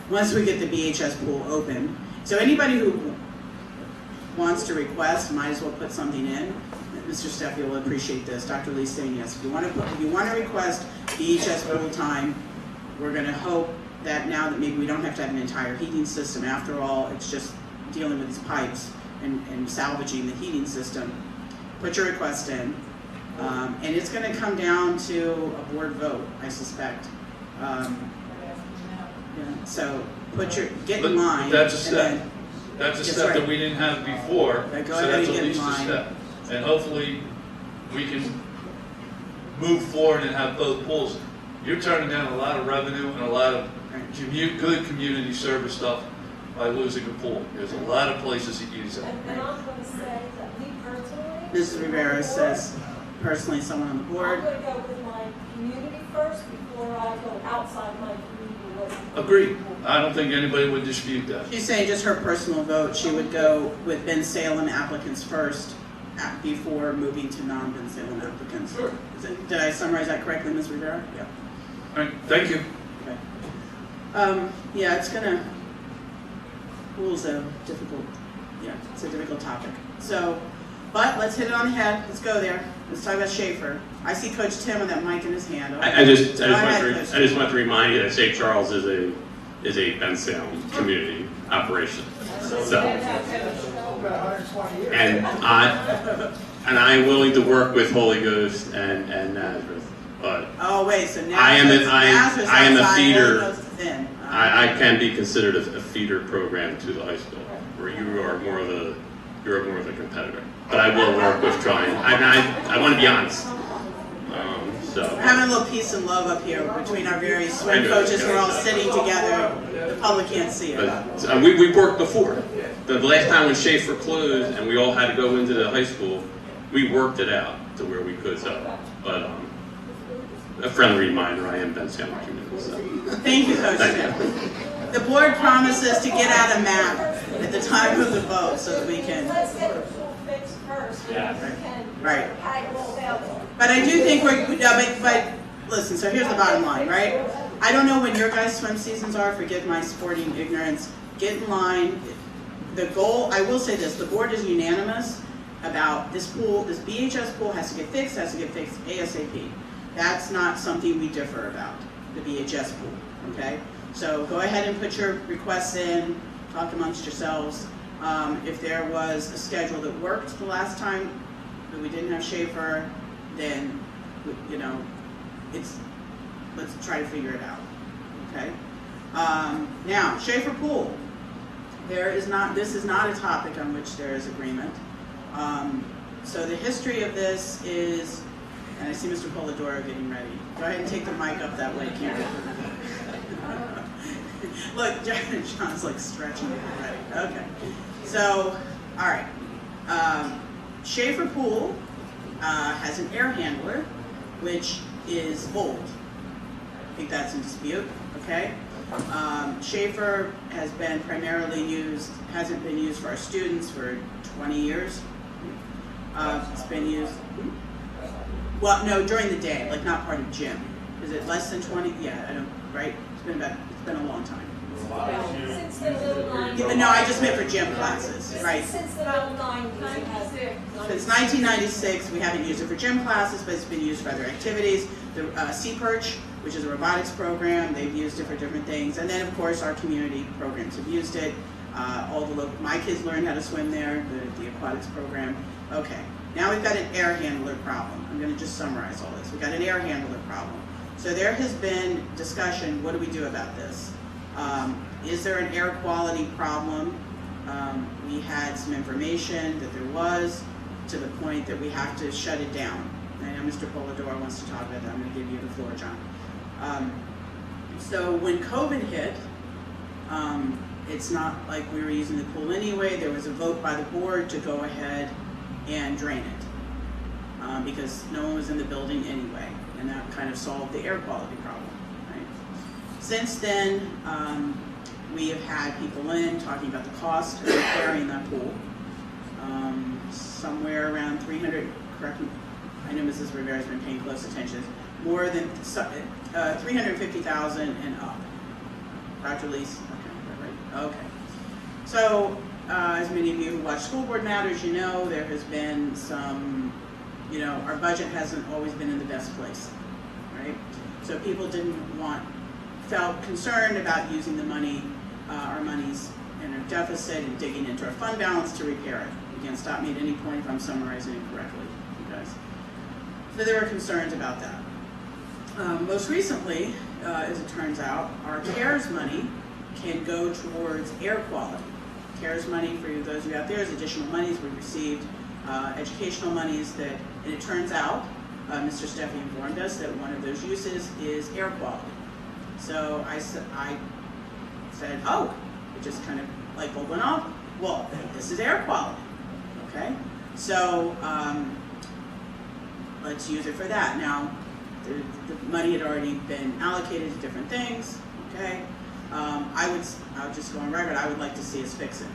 once we get the BHS pool open, so anybody who wants to request, might as well put something in. Mr. Steffi will appreciate this. Dr. Lee's saying yes. If you want to request BHS pool time, we're going to hope that now that maybe we don't have to have an entire heating system. After all, it's just dealing with these pipes and salvaging the heating system. Put your request in, and it's going to come down to a board vote, I suspect. Yeah, so get in But line. that's a and step. then- That's a That's step right. that we didn't have before, Right, go so ahead that's and at get in least a line. step. And hopefully, we can move forward and have both pools. You're turning down a lot of revenue and a lot of good community service stuff by losing a pool. There's a lot of places that use it. And I'm gonna say that me personally. Mrs. Rivera says, personally, someone on the I'm board. gonna go with my community first before I go outside my community with. Agreed. I don't think anybody would dispute that. She's saying just her personal vote, she would go with Ben Salem applicants first before moving to non-Ben Salem applicants. Sure. Did I summarize that correctly, Ms. Rivera? Yeah. All right, thank you. Okay. Yeah, it's gonna, pool's a difficult, yeah, it's a difficult topic. So, but let's hit it on the head, let's go there. Let's talk about Schaefer. I see Coach Tim with that mic in his hand. I just Go ahead, Coach. want to remind you that St. Charles is a Ben Salem community operation. So, About 120 years. and I am willing to work with Holy Ghost and Nazareth, but Oh, wait, so now. I am a outside, feeder. Holy Ghost is in. I can be considered a feeder program to the high school, where you are more of a competitor. But I will work with trying. I want to be honest. So. We're having a little peace and love up here between our various swim coaches. We're all sitting together. The public can't see it. But we've worked before. The last time when Schaefer closed and we all had to go into the high school, we worked it out to where we could. So, but a friendly reminder: I am Ben Salem community. So. Thank you, Coach Thank Smith. The board promises to get out a map at the time of the vote so that we can. Let's get the pool fixed first, and we can. Right. Haggle about it. But I do think but listen, so here's the bottom line, right? I don't know when your guys' swim seasons are, forgive my sporting ignorance. Get in line. The goal, I will say this, the board is unanimous about this pool, this BHS pool has to get fixed ASAP. That's not something we differ about, the BHS pool, okay? So go ahead and put your requests in, talk amongst yourselves. If there was a schedule that worked the last time that we didn't have Schaefer, then, you know, let's try to figure it out, okay? Now, Schaefer Pool. This is not a topic on which there is agreement. So the history of this is, and I see Mr. Polidoro getting ready. Go ahead and take the mic up that way, Karen. Look, John's like stretching it ready. Okay. So, all right. Schaefer Pool has an air handler, which is old. I think that's in dispute, okay? Schaefer has been hasn't been used for our students for 20 years. It's been used, well, no, during the day, like not part of gym. Is it less than 20? Yeah, I don't, right? It's been a long time. Since the middle Yeah, no, I just meant for gym classes, right? Since the middle 90s, it has. Since 1996, we haven't used it for gym classes, but it's been used for other activities. The Sea-Perch, which is a robotics program, they've used it for different things. And then, of course, our community programs have used it. My kids learned how to swim there, the aquatics program. Okay, now we've got an air handler problem. I'm going to just summarize all this. We've got an air handler problem. So there has been discussion, what do we do about this? Is there an air quality problem? We had some information that there was, to the point that we have to shut it down. I know Mr. Polidoro wants to talk about that. I'm going to give you the floor, John. So when COVID hit, it's not like we were using the pool anyway. There was a vote by the board to go ahead and drain it because no one was in the building anyway, and that kind of solved the air quality problem. Right? Since then, we have had people in talking about the cost of repairing that pool. Somewhere around 300, correct me, I know Mrs. Rivera's been paying close attention, more than 350,000 and up. Dr. Lees, okay, right? Okay. So, as many of you who watch School Board Matters, you know there has been some, our budget hasn't always been in the best place, right? So people felt concerned about using the money, our monies in a deficit and digging into our fund balance to repair it. Again, stop me at any point if I'm summarizing it correctly, you guys. So there were concerns about that. Most recently, as it turns out, our CARES money can go towards air quality. CARES money, for those of you out there, is additional monies we've received, educational monies that, and it turns out, Mr. Steffi informed us that one of those uses is air quality. So I said, oh, it just kind of light bulb went off. Well, this is air quality, okay? So let's use it for that. Now, the money had already been allocated to different things, okay? I'll just go on record, I would like to see us fix it.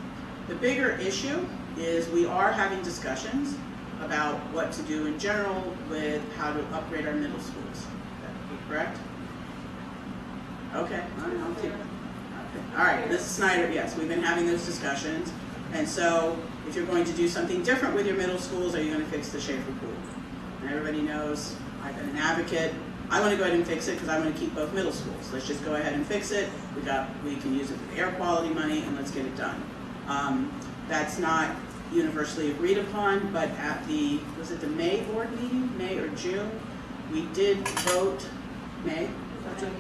The bigger issue is we are having discussions about what to do in general with how to upgrade our middle schools. That be correct? Okay, all right, I'll keep it. Okay. All right, Mrs. Snyder, yes, we've been having those discussions. And so, if you're going to do something different with your middle schools, are you going to fix the Schaefer pool? And everybody knows I've been an advocate. I want to go ahead and fix it because I want to keep both middle schools. Let's just go ahead and fix it. We can use it for air quality money, and let's get it done. That's not universally agreed upon, but at was it the May board meeting, May or June? We did vote, May?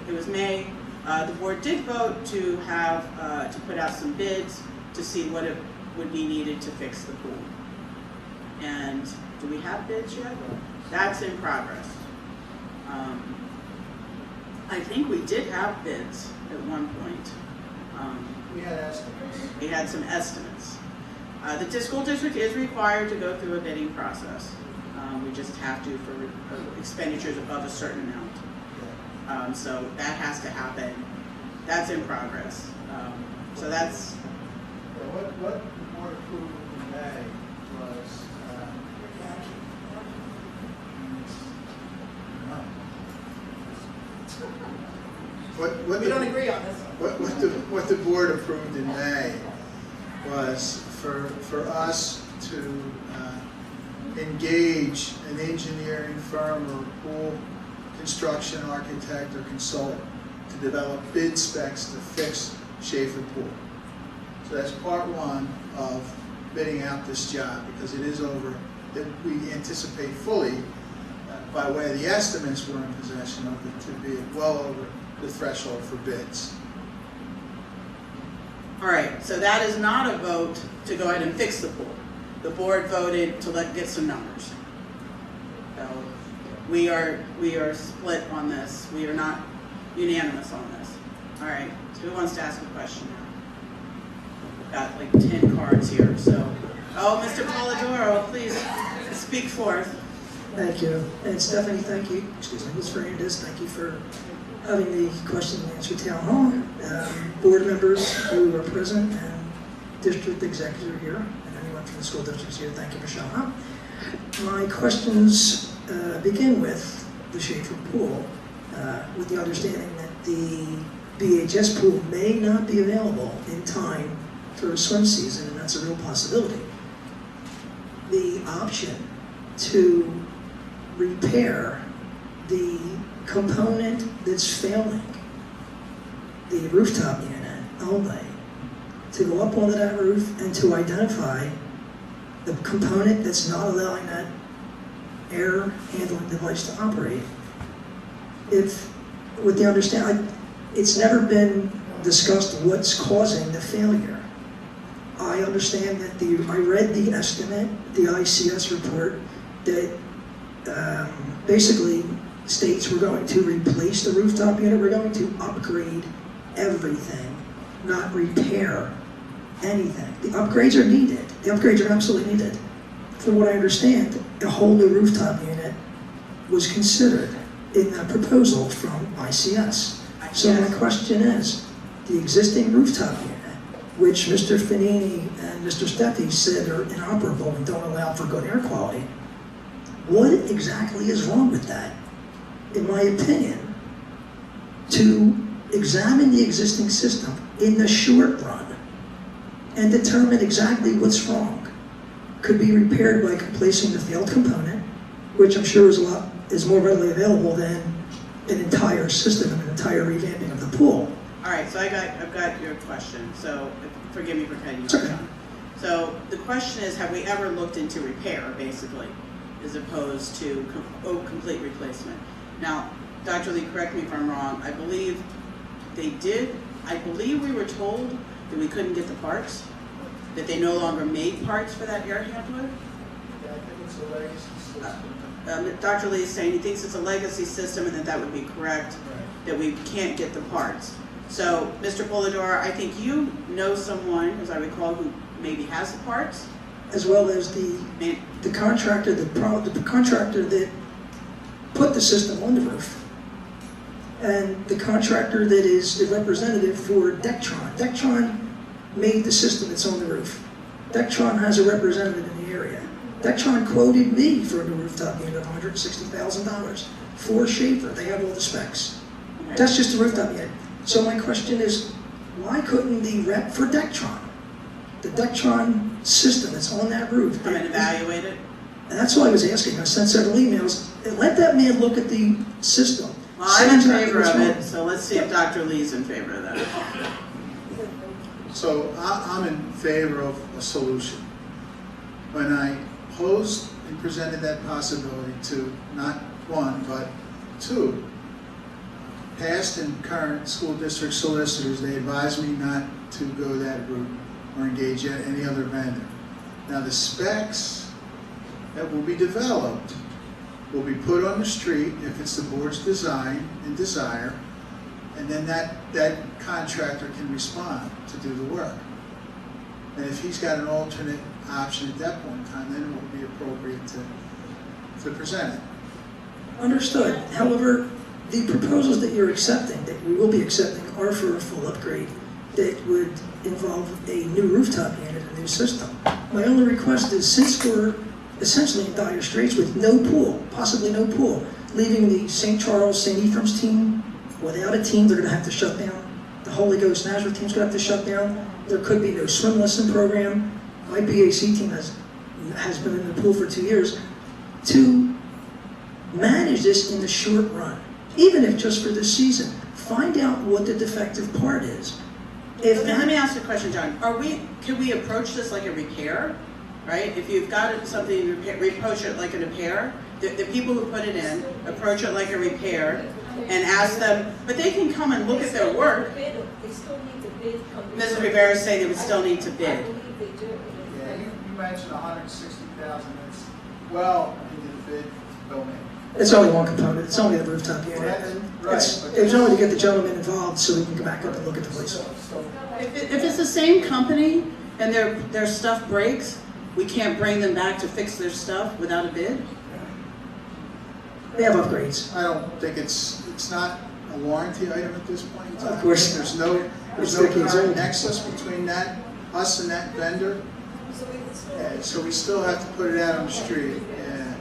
It was May. The board did vote to have, to put out some bids to see what it would be needed to fix the pool. And do we have bids yet? That's in progress. I think we did have bids at one point. We had estimates. We had some estimates. The school district is required to go through a bidding process. We just have to for expenditures above a certain amount. So that has to happen. That's in progress. So that's... What the board approved in May was We don't agree on this one. What the board approved in May was for us to engage an engineering firm or pool construction architect or consultant to develop bid specs to fix Schaefer Pool. So that's part one of bidding out this job, because it is over, that we anticipate fully, by way of the estimates we're in possession of, it to be well over the threshold for bids. All right, so that is not a vote to go ahead and fix the pool. The board voted to get some numbers. So we are split on this. We are not unanimous on this. All right, so who wants to ask a question now? We've got like 10 cards here, so. Oh, Mr. Polidoro, please speak forth. Thank you. And Stephanie, thank you. Excuse me, Ms. Fernandez, thank you for having the question and answer town hall. Board members who are present and district executive here, and anyone from the school districts here, thank you for showing up. My questions begin with the Schaefer Pool. with the understanding that the BHS pool may not be available in time for a swim season, and that's a real possibility. The option to repair the component that's failing, the rooftop unit only, to go up onto that roof and to identify the component that's not allowing that air handling device to operate. If, with the understanding, it's never been discussed what's causing the failure. I understand that I read the estimate, the ICS report, that basically states we're going to replace the rooftop unit, we're going to upgrade everything, not repair anything. The upgrades are needed. The upgrades are absolutely needed. From what I understand, a whole new rooftop unit was considered in that proposal from ICS. So my question is, the existing rooftop unit, which Mr. Fanini and Mr. Steffi said are inoperable and don't allow for good air quality, what exactly is wrong with that? In my opinion, to examine the existing system in the short run and determine exactly what's wrong could be repaired by replacing the failed component, which I'm sure is more readily available than an entire system and an entire revamping of the pool. All right, so I've got your question, so forgive me for cutting you It's off, okay. John. So the question is, have we ever looked into repair, basically, as opposed to complete replacement? Now, Dr. Lee, correct me if I'm wrong, I believe they did, I believe we were told that we couldn't get the parts, that they no longer made parts for that air handler. Yeah, I think it's a legacy system. Dr. Lee is saying he thinks it's a legacy system and that would be correct, that we can't get the parts. So, Mr. Polidor, I think you know someone, as I recall, who maybe has the parts. As well as the contractor, the contractor that put the system on the roof, and the contractor that is the representative for Dectron. Dectron made the system that's on the roof. Dectron has a representative in the area. Dectron quoted me for a new rooftop unit of $160,000 for Schaefer. They have all the specs. Okay. That's just the rooftop unit. So my question is, why couldn't the rep for Dectron, the Dectron system that's on that roof, Come and evaluate it. and that's what I was asking. I sent several emails. Let that man look at the system. Well, I'm in Say exactly favor what's of wrong. it, so let's see if Dr. Lee's in favor of that. So I'm in favor of a solution. When I posed and presented that possibility to not one, but two past and current school district solicitors, they advised me not to go that route or engage yet any other vendor. Now the specs that will be developed will be put on the street if it's the board's design and desire, and then that contractor can respond to do the work. And if he's got an alternate option at that point in time, then it will be appropriate to present it. Understood. However, the proposals that you're accepting, that we will be accepting, are for a full upgrade that would involve a new rooftop unit, a new system. My only request is, since we're essentially in dire straits with no pool, possibly no pool, leaving the St. Charles, St. Ephrem's team without a team, they're going to have to shut down. The Holy Ghost Nazareth team's going to have to shut down. There could be no swim lesson program. My BAC team has been in the pool for 2 years. To manage this in the short run, even if just for this season, find out what the defective part is. Let me ask you a question, John. Can we approach this like a repair, right? If you've got something, approach it like a repair. The people who put it in, approach it like a repair and ask them, but they can come and look at their work. They still need to bid. Mrs. Rivera is saying they would still need to I bid. believe they do. Yeah, you mentioned 160,000, it's well into the bid domain. It's only one component. It's only the rooftop unit. Right. It was only to get the gentleman involved so we can go back up and look at the place. So If it's the same company and their stuff breaks, we can't bring them back to fix their stuff without a bid? They have upgrades. I don't think it's not a warranty item at this point in time. Of course. There's no It's decades current old. nexus between us and that vendor. So we can still. Yeah, so we still have to put it out on the street. Yeah.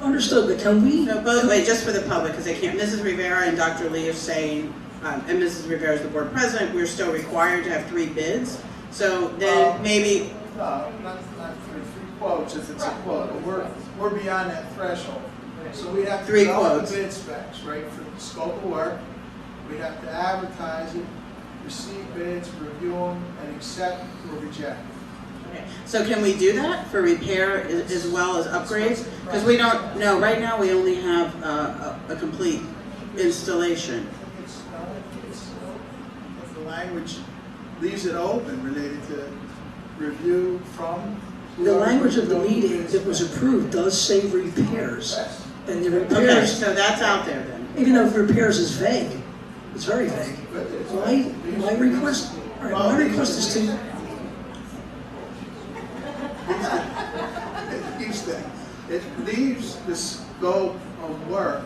Understood, but can we? No, but wait, just for the public, because they can't, Mrs. Rivera and Dr. Lee are saying, and Mrs. Rivera is the board president, we're still required to have 3 bids. So then maybe, No, not for 3 quotes if it's a quote, but we're beyond that threshold. So we have to 3 develop quotes. the bid specs, right, for the scope of work. We have to advertise it, receive bids, review them, and accept or reject. okay. So can we do that for repair as well as upgrades? Because we don't, no, right now we only have a complete installation. If the language leaves it open related to review from. The language of the meeting that was approved does say repairs. And the Okay, repairs, so that's out there then. even though repairs is vague, it's very vague. My request, all right, my request is to, It leaves the scope of work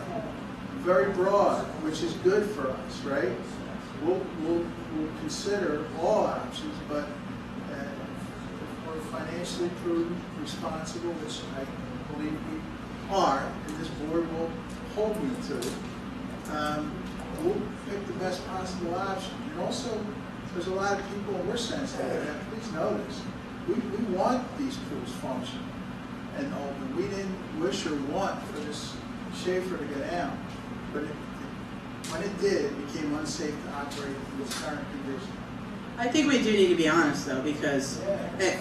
very broad, which is good for us, right? We'll consider all options, but if we're financially prudent, responsible, which I believe we are, and this board will hold me to it, we'll pick the best possible option. And also, there's a lot of people, and we're sensitive to that, please know this. We want these pools functioning and open. We didn't wish or want for this Schaefer to go down, but when it did, it became unsafe to operate in its current condition. I think we do need to be honest though, because,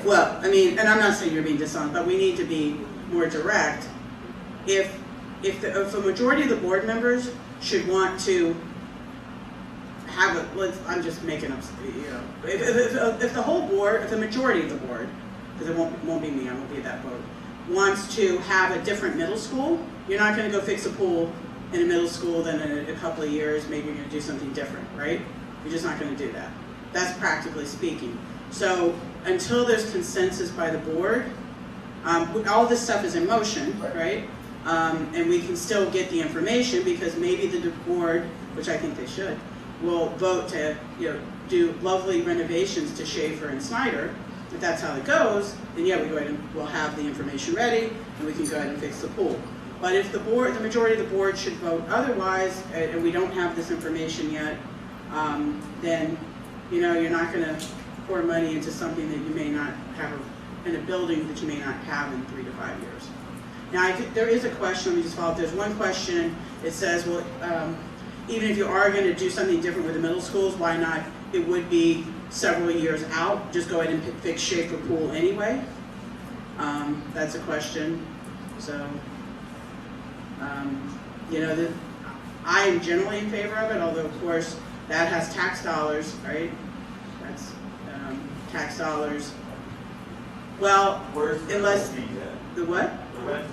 well, I mean, and I'm not saying you're being dishonest, but we need to be more direct. If a majority of the board members should want to have a, I'm just making up, you know, if the whole board, if the majority of the board, because it won't be me, I won't be at that vote, wants to have a different middle school, you're not going to go fix a pool in a middle school, then in a couple of years, maybe you're going to do something different, right? You're just not going to do that. That's practically speaking. So until there's consensus by the board, all this stuff is in motion, right? And we can still get the information because maybe the board, which I think they should, will vote to do lovely renovations to Schaefer and Snyder. If that's how it goes, then yeah, we go ahead and we'll have the information ready and we can go ahead and fix the pool. But if the majority of the board should vote otherwise, and we don't have this information yet, then you're not going to pour money into something that you may not have in a building that you may not have in 3 to 5 years. Now, there is a question. Let me just follow up. There's one question. It says, well, even if you are going to do something different with the middle schools, why not? It would be several years out. Just go ahead and fix Schaefer Pool anyway. That's a question. So, I am generally in favor of it, although of course that has tax dollars, right? That's tax dollars. Well, unless the what? The rental.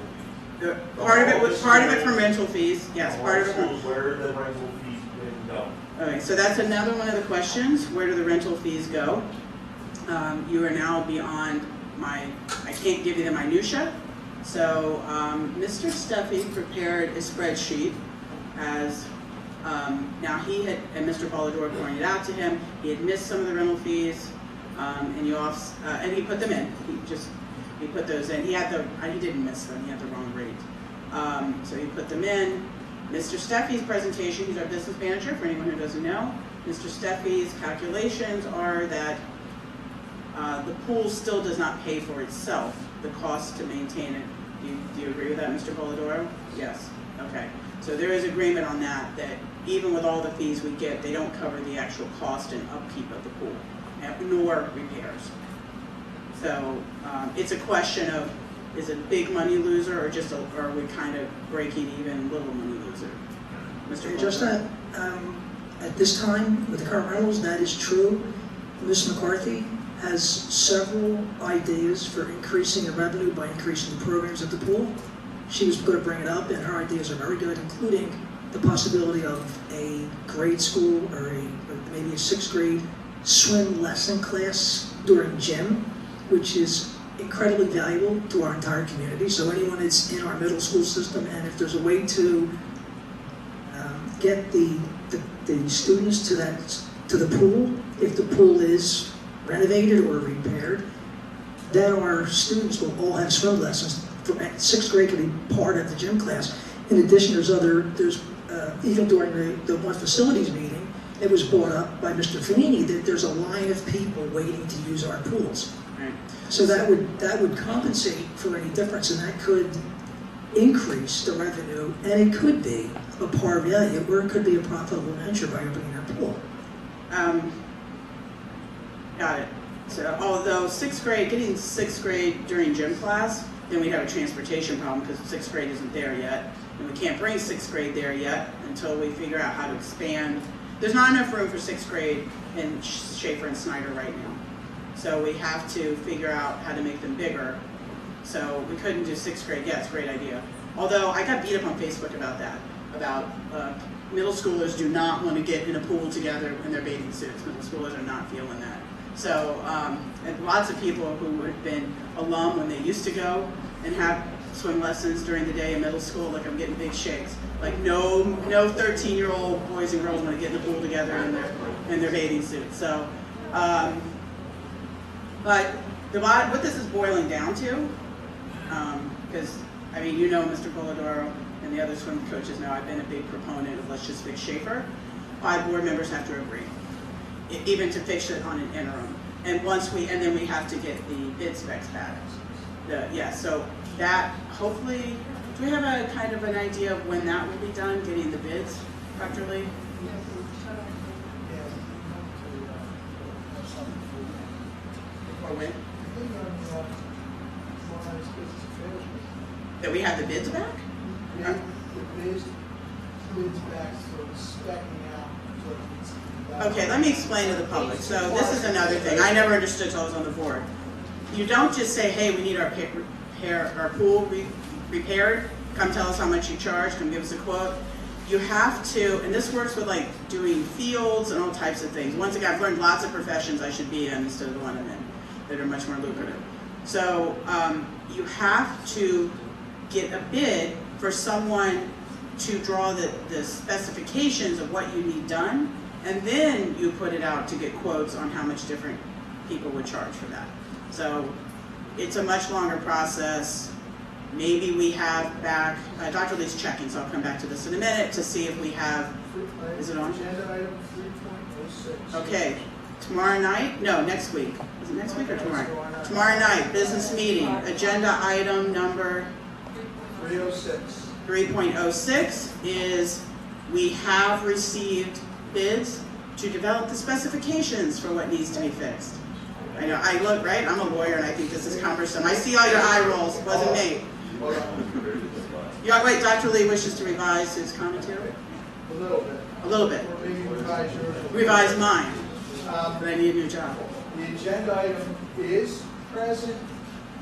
Part of it from rental fees. Yes, part of it from. Where the rental fees go. Okay, so that's another one of the questions. Where do the rental fees go? You are now beyond I can't give you the minutia. So Mr. Stuffy prepared a spreadsheet as, now he had, and Mr. Polidor pointed out to him, he had missed some of the rental fees, and he put them in. He put those in. He didn't miss them, he had the wrong rate. So he put them in. Mr. Steffi's presentation, he's our business manager, for anyone who doesn't know. Mr. Steffi's calculations are that the pool still does not pay for itself, the cost to maintain it. Do you agree with that, Mr. Polidoro? Yes. Okay. So there is agreement on that even with all the fees we get, they don't cover the actual cost and upkeep of the pool, nor repairs. So it's a question of, is it a big money loser or are we kind of breaking even, little money loser? Mr. and just that, at this time, with the current rentals, that is true. Ms. McCarthy has several ideas for increasing the revenue by increasing the programs at the pool. She was going to bring it up, and her ideas are very good, including the possibility of a grade school or maybe a 6th grade swim lesson class during gym, which is incredibly valuable to our entire community. So anyone that's in our middle school system, and if there's a way to get the students to the pool, if the pool is renovated or repaired, then our students will all have swim lessons sixth grade could be part of the gym class. In addition, even during the one facilities meeting, it was brought up by Mr. Fanini that there's a line of people waiting to use our pools. Right. So that would compensate for any difference, and that could increase the revenue, and it could be a part of it, or it could be a profitable venture by opening our pool. Got it. So, although getting sixth grade during gym class, then we'd have a transportation problem because sixth grade isn't there yet. And we can't bring sixth grade there yet until we figure out how to expand. There's not enough room for sixth grade in Schaefer and Snyder right now. So we have to figure out how to make them bigger. So we couldn't do sixth grade. Yeah, it's a great idea. Although I got beat up on Facebook about that. About middle schoolers do not want to get in a pool together in their bathing suits. Middle schoolers are not feeling that. So, and lots of people who have been alum when they used to go and have swim lessons during the day in middle school, like I'm getting big shakes. Like no 13-year-old boys and girls want to get in the pool together in their bathing suits. So, but what this is boiling down to, because I mean, you know, Mr. Polidoro and the other swim coaches know I've been a big proponent of let's just fix Schaefer. 5 board members have to agree, even to fix it on an interim. And then we have to get the bid specs back. So that hopefully, do we have a kind of an idea of when that will be done, getting the bids, Dr. Lee? Or when? That we have the bids back? Yeah, the bids back, so the specking out. Okay, let me explain to the public. So this is another thing. I never understood until I was on the board. You don't just say, hey, we need our pool repaired. Come tell us how much you charge. Come give us a quote. You have to, and this works with like doing fields and all types of things. Once again, I've learned lots of professions I should be in instead of the one I'm in that are much more lucrative. So you have to get a bid for someone to draw the specifications of what you need done, and then you put it out to get quotes on how much different people would charge for that. So it's a much longer process. Maybe we have back, Dr. Lee's checking, so I'll come back to this in a minute to see if we have, is it on? Agenda item 3.06. Okay, tomorrow night? No, next week. Is it next week or tomorrow? Tomorrow night, business meeting, agenda item number 306. 3.06 is we have received bids to develop the specifications for what needs to be fixed. I know, I look, right? I'm a lawyer and I think this is cumbersome. I see all your eye rolls, it wasn't me. Wait, Dr. Lee wishes to revise his commentary? A little bit. A little bit. Or maybe revise yours. Revise mine, but I need a new job. The agenda item is present,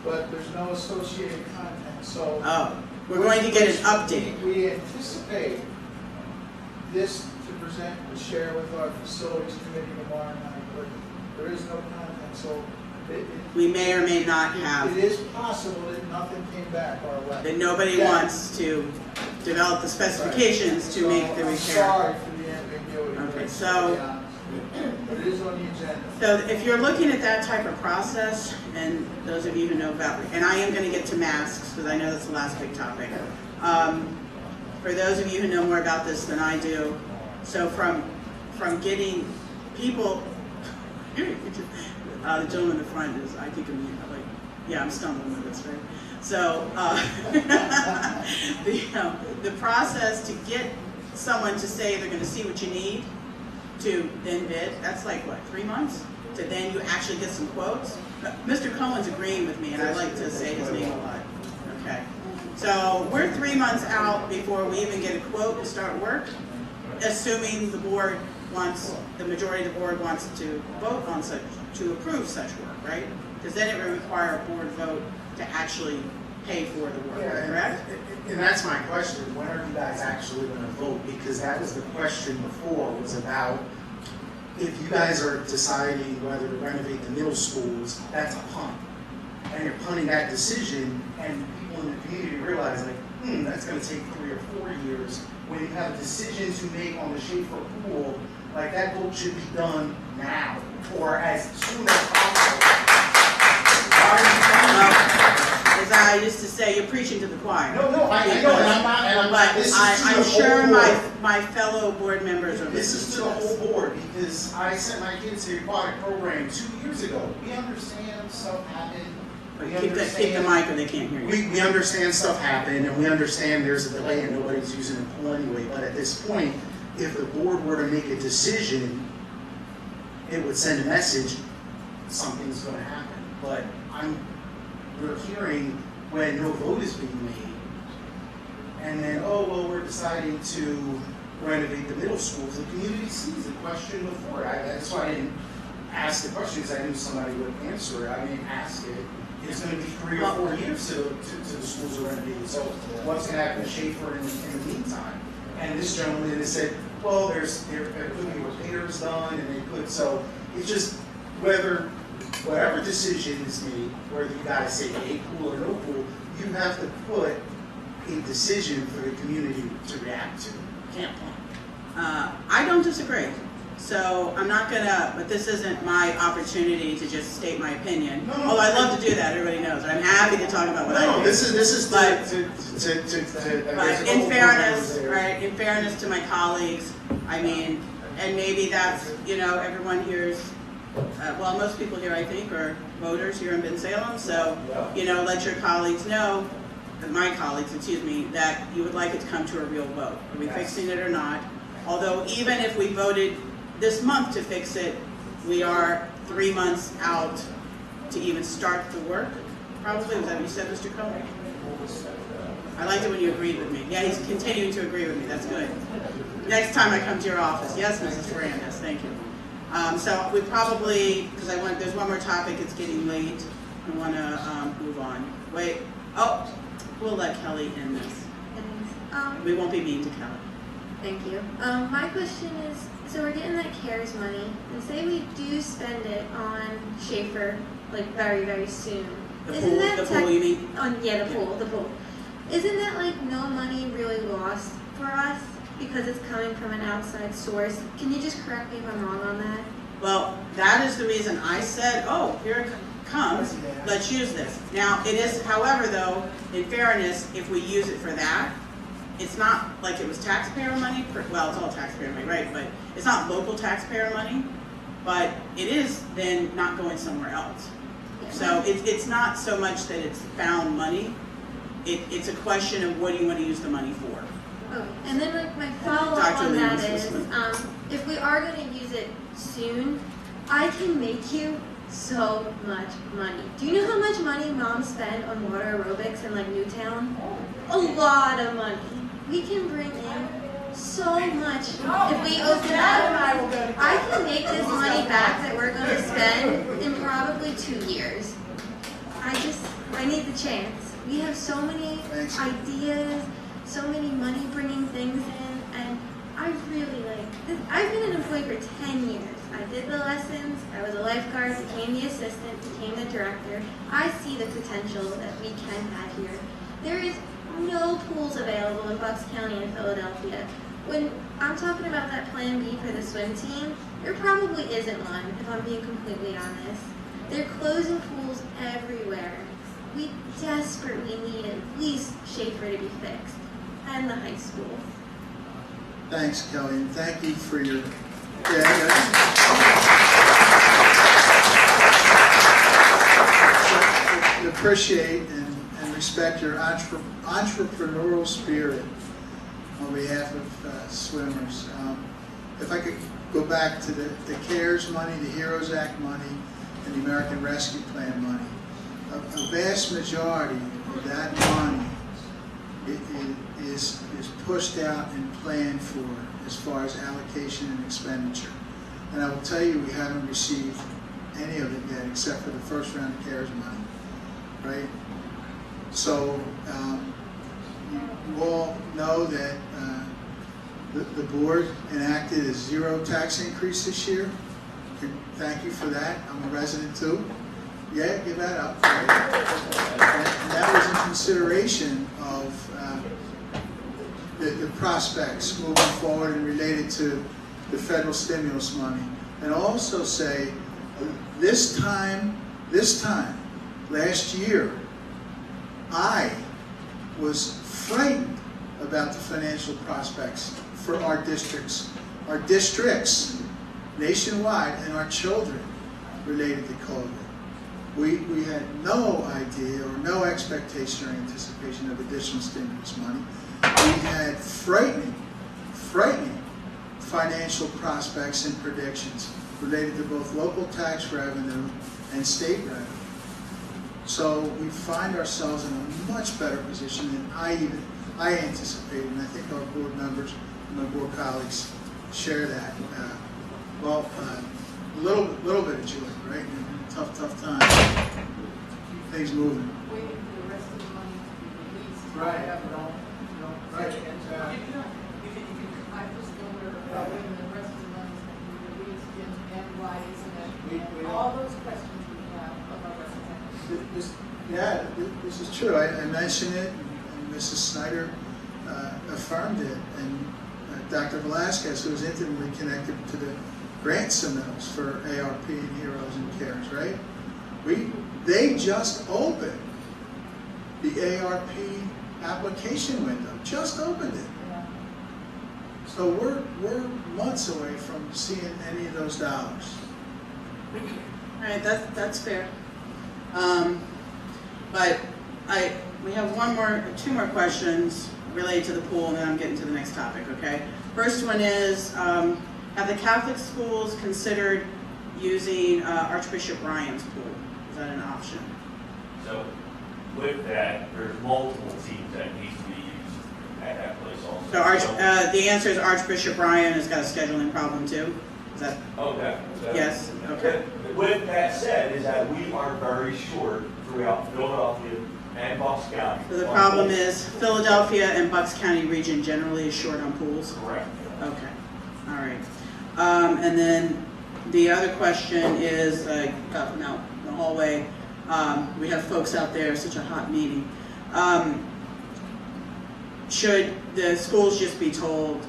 but there's no associated content, so. Oh, we're going to get an update. We anticipate this to present and share with our facilities committee tomorrow night, but there is no content, so We may or may not have. it is possible that nothing came back our way. That nobody wants to develop the specifications to make the I'm repair. sorry for the ambiguity. Okay, so. But it is on the agenda. So if you're looking at that type of process, and those of you who know about, and I am going to get to masks because I know that's the last big topic. For those of you who know more about this than I do, so from getting people, the gentleman in the front is, I think, I'm stumbling with this, right? So the process to get someone to say they're going to see what you need to then bid, that's like what, 3 months? To then you actually get some quotes? Mr. Cohen's agreeing with me, and I like to say his name a lot. Okay. So we're 3 months out before we even get a quote to start work, assuming the board wants, the majority of the board wants to vote on such, to approve such work, right? Because then it would require a board vote to actually pay for the work, correct? And that's my question, when are you guys actually going to vote? Because that was the question before, was about if you guys are deciding whether to renovate the middle schools, that's a punt. And you're punting that decision, and people in the community realize, like, that's going to take 3 or 4 years. When you have a decision to make on the Schaefer pool, like that vote should be done now, or as soon as possible. As I I used to say, you're preaching to the choir. No, I know, and I'm not, and I'm not, But this is to I'm the sure whole board. my fellow board members are This is to listening the to this. whole board, because I sent my kids to the aquatic program 2 years ago. We understand stuff happened. We Keep the understand- mic or they can't hear you. We understand stuff happened, and we understand there's a delay and nobody's using the pool anyway, but at this point, if the board were to make a decision, it would send a message, something's gonna happen. But we're hearing when no vote is being made, and then, oh, well, we're deciding to renovate the middle schools. The community sees the question before. That's why I didn't ask the question, because I knew somebody would answer it. I didn't ask it. It's gonna be 3 or 4 years till the schools are renovated. So what's gonna happen to Schaefer in the meantime? And this gentleman has said, well, there could be repairs done, and they could, so it's just whatever decision is made, whether you guys say a pool or no pool, you have to put a decision for the community to react to. Can't plan. I don't disagree. So I'm not gonna, but this isn't my opportunity to just state my opinion. No. Although I love to do that, everybody knows. I'm happy to talk about what I No, do. this is But- there's a But couple in board fairness, members there. right, in fairness to my colleagues, I mean, and maybe that's, everyone here's, well, most people here, I think, are voters here in Bensalem, so, let your colleagues know, my colleagues, that you would like it to come to a real vote. Are we fixing it or not? Although even if we voted this month to fix it, we are 3 months out to even start the work, probably. Was that what you said, Mr. Cohen? I liked it when you agreed with me. Yeah, he's continuing to agree with me. That's good. Next time I come to your office. Yes, Mrs. Fernandez, thank you. So we probably, because there's one more topic, it's getting late. I want to move on. Wait, we'll let Kelly end this. We won't be mean to Kelly. Thank you. My question is, so we're getting that CARES money, and say we do spend it on Schaefer, like very, very soon. The pool, you mean? The pool. Isn't that like no money really lost for us because it's coming from an outside source? Can you just correct me if I'm wrong on that? Well, that is the reason I said, here it comes, let's use this. Now, it is, however, though, in fairness, if we use it for that, it's not like it was taxpayer money, well, it's all taxpayer money, right, but it's not local taxpayer money, but it is then not going somewhere else. So it's not so much that it's found money, it's a question of what do you want to use the money for. Oh, and then my follow-up on that is, if we are going to use it soon, I can make you so much money. Do you know how much money moms spend on water aerobics in like Newtown? A lot of money. We can bring in so much if we open up. I can make this money back that we're going to spend in probably 2 years. I need the chance. We have so many ideas, so many money bringing things in, and I really like this. I've been an employee for 10 years. I did the lessons, I was a lifeguard, became the assistant, became the director. I see the potential that we can have here. There is no pools available in Bucks County and Philadelphia. When I'm talking about that plan B for the swim team, there probably isn't one, if I'm being completely honest. They're closing pools everywhere. We desperately need at least Schaefer to be fixed, and the high school. Thanks, Kelly, and thank you for your, appreciate and respect your entrepreneurial spirit on behalf of swimmers. If I could go back to the CARES money, the HEROES Act money, and the American Rescue Plan money, a vast majority of that money is pushed out and planned for as far as allocation and expenditure. And I will tell you, we haven't received any of it yet, except for the first round of CARES money, right? So you all know that the board enacted a zero tax increase this year. Thank you for that. I'm a resident too. Yeah, give that up. Right? And that was in consideration of the prospects moving forward and related to the federal stimulus money. And also say, this time, last year, I was frightened about the financial prospects for our districts nationwide, and our children related to COVID. We had no idea or no expectation or anticipation of additional stimulus money. We had frightening financial prospects and predictions related to both local tax revenue and state revenue. So we find ourselves in a much better position than I anticipated, and I think our board members and my board colleagues share that. A little bit of joy, right? In a tough time. Keep things moving. Waiting for the rest of the money to be released. Right. Right. I just wonder about when the rest of the money is going to be released and why isn't it? And all those questions we have of our representatives. This is true. I mentioned it, and Mrs. Snyder affirmed it, and Dr. Velasquez, who was intimately connected to the grant submittals for ARP and Heroes and CARES, right? They just opened the ARP application window, just opened it. So we're months away from seeing any of those dollars. All right, that's fair. But we have two more questions related to the pool, and then I'm getting to the next topic, okay? First one is, have the Catholic schools considered using Archbishop Ryan's pool? Is that an option? So with that, there's multiple teams that need to be used at that place also. So the answer is Archbishop Ryan has got a scheduling problem too? Is that? Okay. Yes, okay. With that said, is that we are very short throughout Philadelphia and Bucks County. So the problem is Philadelphia and Bucks County region generally is short on pools? Correct. Okay, all right. And then the other question is, out in the hallway, we have folks out there, such a hot meeting. Should the schools just be told,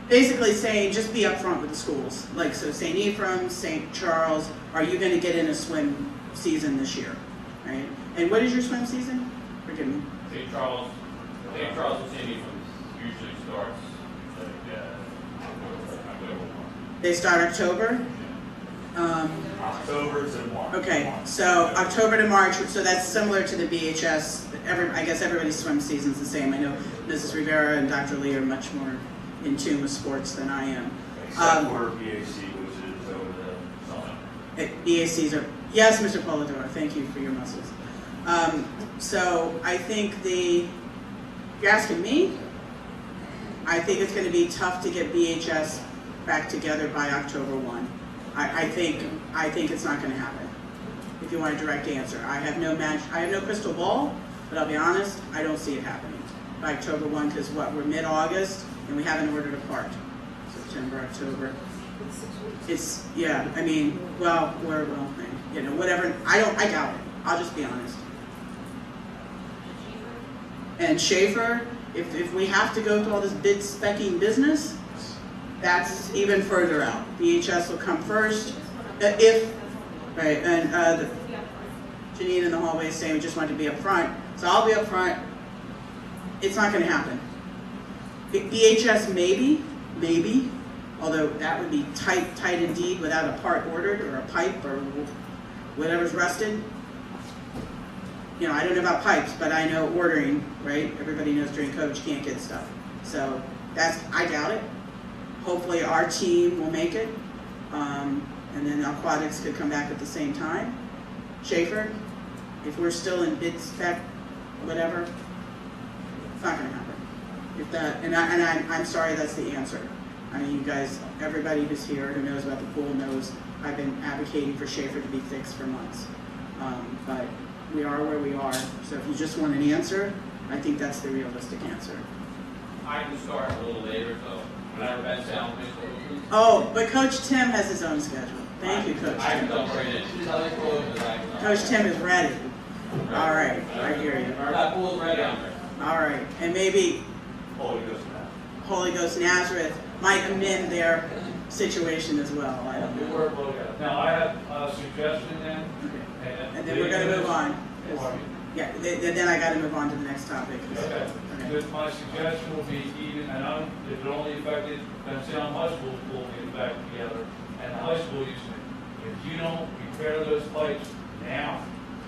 basically saying, just be upfront with the schools? Like, so St. Ephraim, St. Charles, are you going to get in a swim season this year? Right? And what is your swim season? Forgive me. St. Charles and St. Ephraim usually starts October. They start October? October to March. Okay, so October to March, so that's similar to the BHS. I guess everybody's swim season's the same. I know Mrs. Rivera and Dr. Lee are much more in tune with sports than I am. Except for BAC, which is over the summer. BACs are, yes, Mr. Polidoro, thank you for your muscles. So I think if you're asking me, I think it's going to be tough to get BHS back together by October 1. I think it's not going to happen. If you want a direct answer, I have no crystal ball, but I'll be honest, I don't see it happening by October 1 because we're mid-August and we haven't ordered a part. September, October. It's whatever. I doubt it. I'll just be honest. And Schaefer, if we have to go through all this bid specking business, that's even further out. BHS will come first. Janine in the hallway is saying we just wanted to be up front. So I'll be up front. It's not going to happen. BHS maybe, although that would be tight indeed without a part ordered or a pipe or whatever's rusted. I don't know about pipes, but I know ordering, right? Everybody knows during COVID you can't get stuff. So I doubt it. Hopefully our team will make it. And then aquatics could come back at the same time. Schaefer, if we're still in bid spec, whatever, it's not gonna happen. I'm sorry, that's the answer. I mean, you guys, everybody who's here who knows about the pool knows I've been advocating for Schaefer to be fixed for months. But we are where we are. So if you just want an answer, I think that's the realistic answer. I can start a little later, so whenever that sounds good. Oh, but Coach Tim has his own schedule. Thank you, Coach I Tim. can jump right in. Tell the close that I can. Coach Tim is ready. All right, I hear you. That pool's ready on there. All right, and maybe Holy Ghost Nazareth. Holy Ghost Nazareth might amend their situation as well. I don't We know. work well together. Now, I have a suggestion then. And then we're gonna move on. 'cause- Pardon me? Yeah, then I gotta move on to the next topic. Okay. But my suggestion would be even, and it only affected, Benson High School pool getting back together, and the high school used to. If you don't repair those pipes now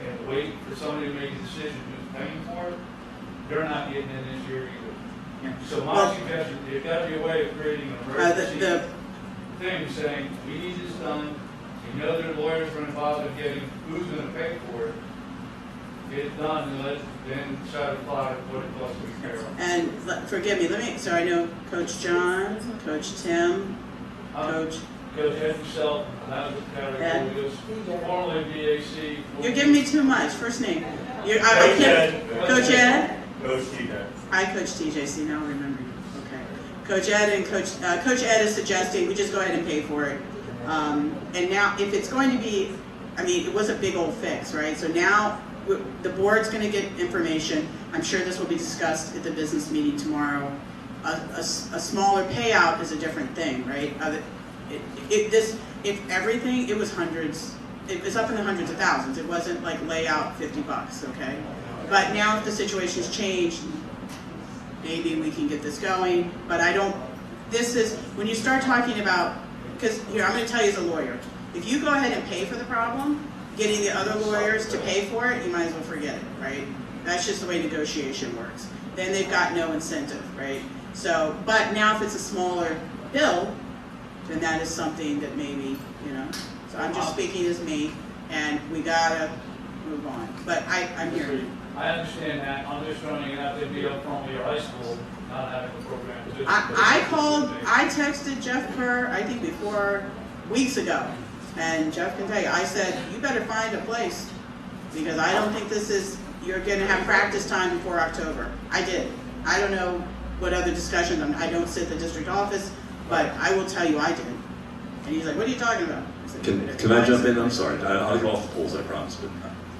and wait for somebody to make a decision who's paying for it, they're not getting in this year either. So my Well- suggestion, there's gotta be a way of creating an The emergency thing saying, we need this done, you know there are lawyers are involved in getting, who's gonna pay for it? Get it done and then satisfy what it costs to repair it. And forgive me, so I know Coach John, Coach Tim, Coach, Coach Ed himself, that was the category, he was formerly BAC. you're giving me too much, first name. I can't, Coach Ed? Coach TJ. Hi, Coach TJ, see, now I remember you, okay. Coach Ed and Coach Ed is suggesting we just go ahead and pay for it. And now, if it's going to be, I mean, it was a big old fix, right? So now, the board's gonna get information. I'm sure this will be discussed at the business meeting tomorrow. A smaller payout is a different thing, right? If everything, it was hundreds, it was up in the hundreds of thousands. It wasn't like lay out $50, okay? But now if the situation's changed, maybe we can get this going, but I don't, this is, when you start talking about, because here, I'm gonna tell you as a lawyer, if you go ahead and pay for the problem, getting the other lawyers to pay for it, you might as well forget it, right? That's just the way negotiation works. Then they've got no incentive, right? So, but now if it's a smaller bill, then that is something that maybe, you know, so I'm just speaking as me, and we gotta move on. But I'm here. I understand that, I'm just throwing it out there, be upfront with your high school, not having a program. I texted Jeff Kerr, I think weeks ago, and Jeff can tell you, I said, you better find a place, because I don't think you're gonna have practice time before October. I did. I don't know what other discussions, I don't sit at the district office, but I will tell you I did. And he's like, what are you talking about? I said, Can I jump in? I'm sorry, I'll go off the polls, I promise, but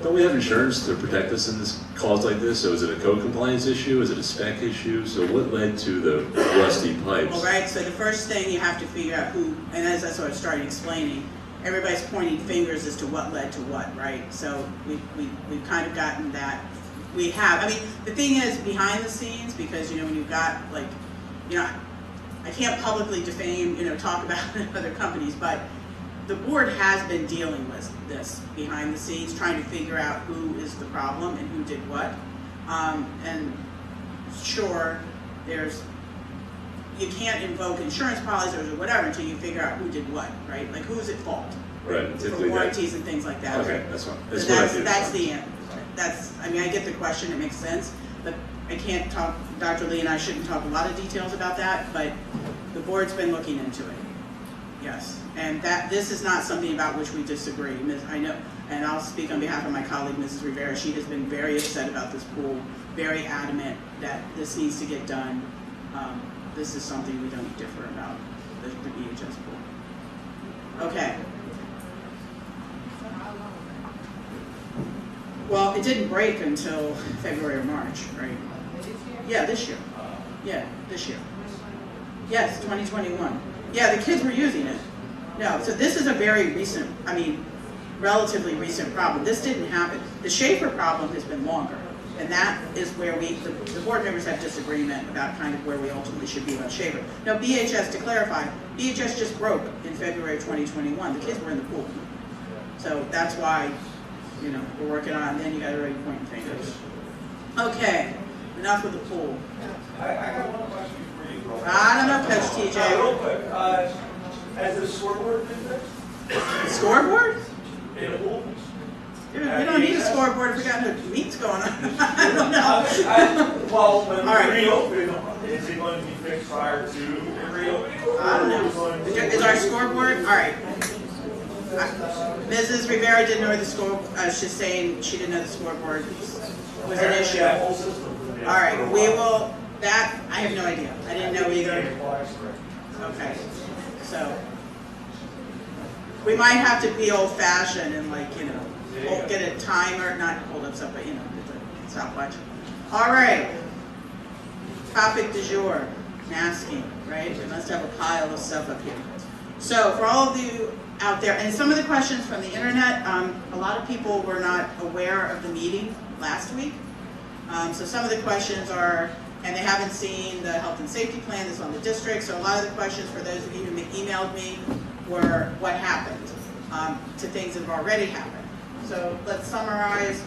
don't we have insurance to protect us in this cause like this? So is it a code compliance issue? Is it a spec issue? So what led to the rusty pipes? All right, so the first thing you have to figure out who, and as I sort of started explaining, everybody's pointing fingers as to what led to what, right? So we've kind of gotten that. We have, I mean, the thing is behind the scenes, because, you know, when you've got like, you know, I can't publicly defame, you know, talk about other companies, but the board has been dealing with this behind the scenes, trying to figure out who is the problem and who did what. And sure, you can't invoke insurance policies or whatever until you figure out who did what, right? Like who's at fault? Right. For warranties and things like that. Okay, that's fine. So that's the end. I mean, I get the question, it makes sense, but I can't talk, Dr. Lee and I shouldn't talk a lot of details about that, but the board's been looking into it. Yes, and this is not something about which we disagree. I know, and I'll speak on behalf of my colleague, Mrs. Rivera. She has been very upset about this pool, very adamant that this needs to get done. This is something we don't differ about, the BHS pool. Okay. Well, it didn't break until February or March, right? Yeah, this year. Yeah, this year. Yes, 2021. Yeah, the kids were using it. No, so this is a very recent, I mean, relatively recent problem. This didn't happen. The Schaefer problem has been longer, and that is where the board members have disagreement about kind of where we ultimately should be about Schaefer. Now, BHS, to clarify, BHS just broke in February 2021. The kids were in the pool. So that's why, you know, we're working on, then you got everybody pointing fingers. Okay, enough with the pool. I got one question for you, bro. I don't know, Coach TJ. Real quick, has the scoreboard been fixed? Scoreboard? In the pool? We don't need a scoreboard if we got no meets going on. I don't know. Well, when All right. we reopen, is it going to be fixed prior to the reopening? I don't know. Is our scoreboard? All right. Mrs. Rivera didn't know where the she's saying she didn't know the scoreboard was an issue. All right, we will, I have no idea. I didn't know either. Okay, so we might have to be old-fashioned and like, you know, get a timer, not hold up stuff, but you know, get a stopwatch. All right, topic du jour, masking, right? We must have a pile of stuff up here. So for all of you out there, and some of the questions from the internet, a lot of people were not aware of the meeting last week. So some of the questions are, and they haven't seen the health and safety plan that's on the district, so a lot of the questions for those of you who emailed me were what happened to things that have already happened. So let's summarize.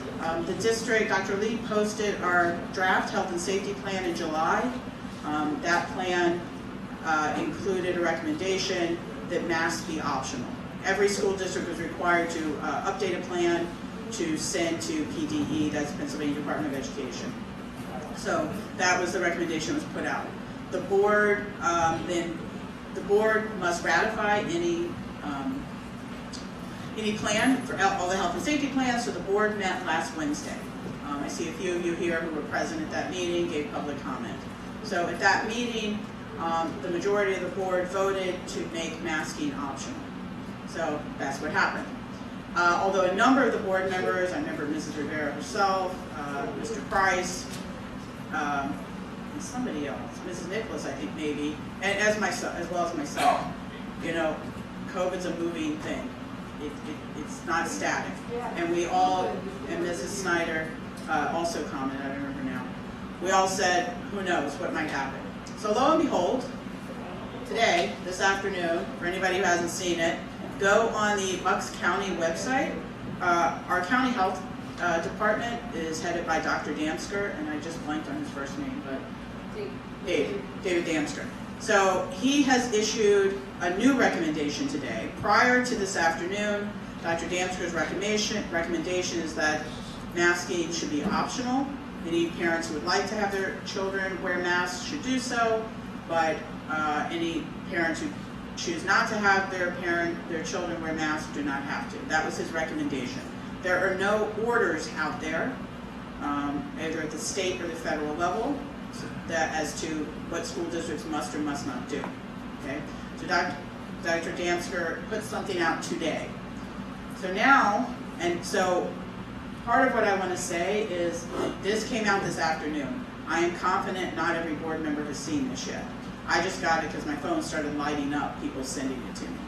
The district, Dr. Lee posted our draft health and safety plan in July. That plan included a recommendation that masks be optional. Every school district was required to update a plan to send to PDE, that's Pennsylvania Department of Education. So that was the recommendation that was put out. The board must ratify any plan for all the health and safety plans. So the board met last Wednesday. I see a few of you here who were present at that meeting, gave public comment. So at that meeting, the majority of the board voted to make masking optional. So that's what happened. Although a number of the board members, I remember Mrs. Rivera herself, Mr. Price, and somebody else, Mrs. Nicholas, I think maybe, and as well as myself, you know, COVID's a moving thing. It's not static. And we all, and Mrs. Snyder also commented, I remember now, we all said, who knows what might happen. So lo and behold, today, this afternoon, for anybody who hasn't seen it, go on the Bucks County website. Our county health department is headed by Dr. Damsker, and I just blanked on his first name, but David Damsker. So he has issued a new recommendation today. Prior to this afternoon, Dr. Damsker's recommendation is that masking should be optional. Any parents who would like to have their children wear masks should do so, but any parents who choose not to have their children wear masks do not have to. That was his recommendation. There are no orders out there, either at the state or the federal level, as to what school districts must or must not do. Okay, so Dr. Damsker put something out today. So now, and so part of what I want to say is this came out this afternoon. I am confident not every board member has seen this yet. I just got it because my phone started lighting up, people sending it to me.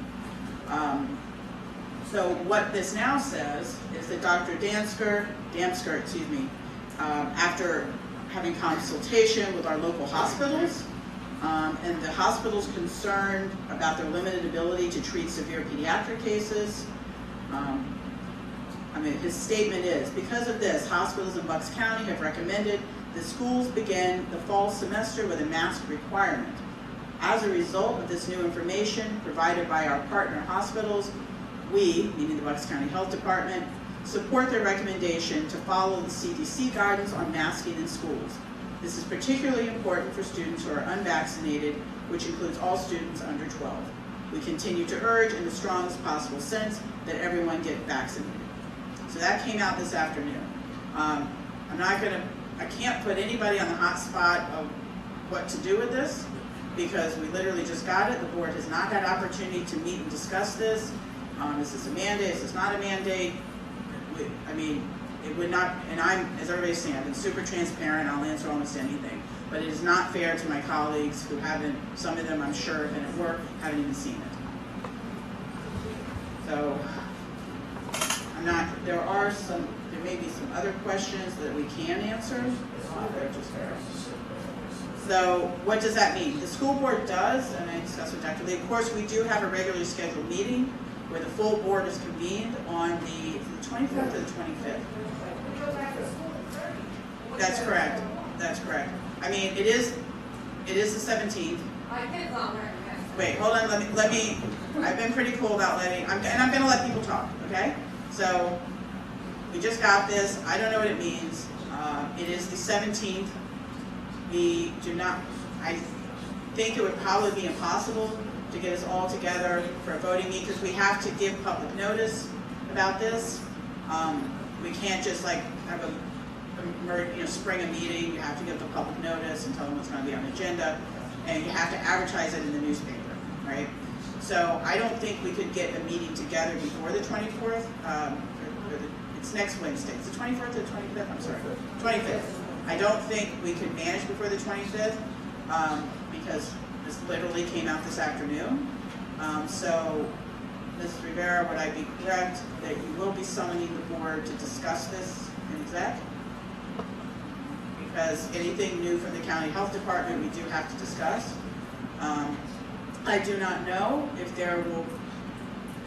So what this now says is that Dr. Damsker, after having consultation with our local hospitals, and the hospitals concerned about their limited ability to treat severe pediatric cases, his statement is, because of this, hospitals in Bucks County have recommended that schools begin the fall semester with a mask requirement. As a result of this new information provided by our partner hospitals, we, meaning the Bucks County Health Department, support their recommendation to follow the CDC guidance on masking in schools. This is particularly important for students who are unvaccinated, which includes all students under 12. We continue to urge in the strongest possible sense that everyone get vaccinated. So that came out this afternoon. I can't put anybody on the hot spot of what to do with this because we literally just got it. The board has not had opportunity to meet and discuss this. Is this a mandate? Is this not a mandate? It would not, and as everybody's saying, I've been super transparent, I'll answer almost anything. But it is not fair to my colleagues who haven't, some of them I'm sure have been at work, haven't even seen it. So, there may be some other questions that we can answer. So what does that mean? The school board does, and I discussed with Dr. Lee, of course we do have a regularly scheduled meeting where the full board is convened on the 24th or the 25th. That's correct. That's correct. It is the 17th. Wait, hold on, let me, I've been pretty cool about and I'm gonna let people talk, okay? So, we just got this, I don't know what it means. It is the 17th. We do not, I think it would probably be impossible to get us all together for a voting meeting because we have to give public notice about this. We can't just have spring a meeting. You have to give the public notice and tell them what's going to be on the agenda, and you have to advertise it in the newspaper, right? So I don't think we could get a meeting together before the 24th. It's next Wednesday. It's the 24th or the 25th? I'm sorry, 25th. I don't think we could manage before the 25th because this literally came out this afternoon. So, Mrs. Rivera, would I be correct that you will be summoning the board to discuss this in exec? Because anything new from the county health department, we do have to discuss. I do not know if there will,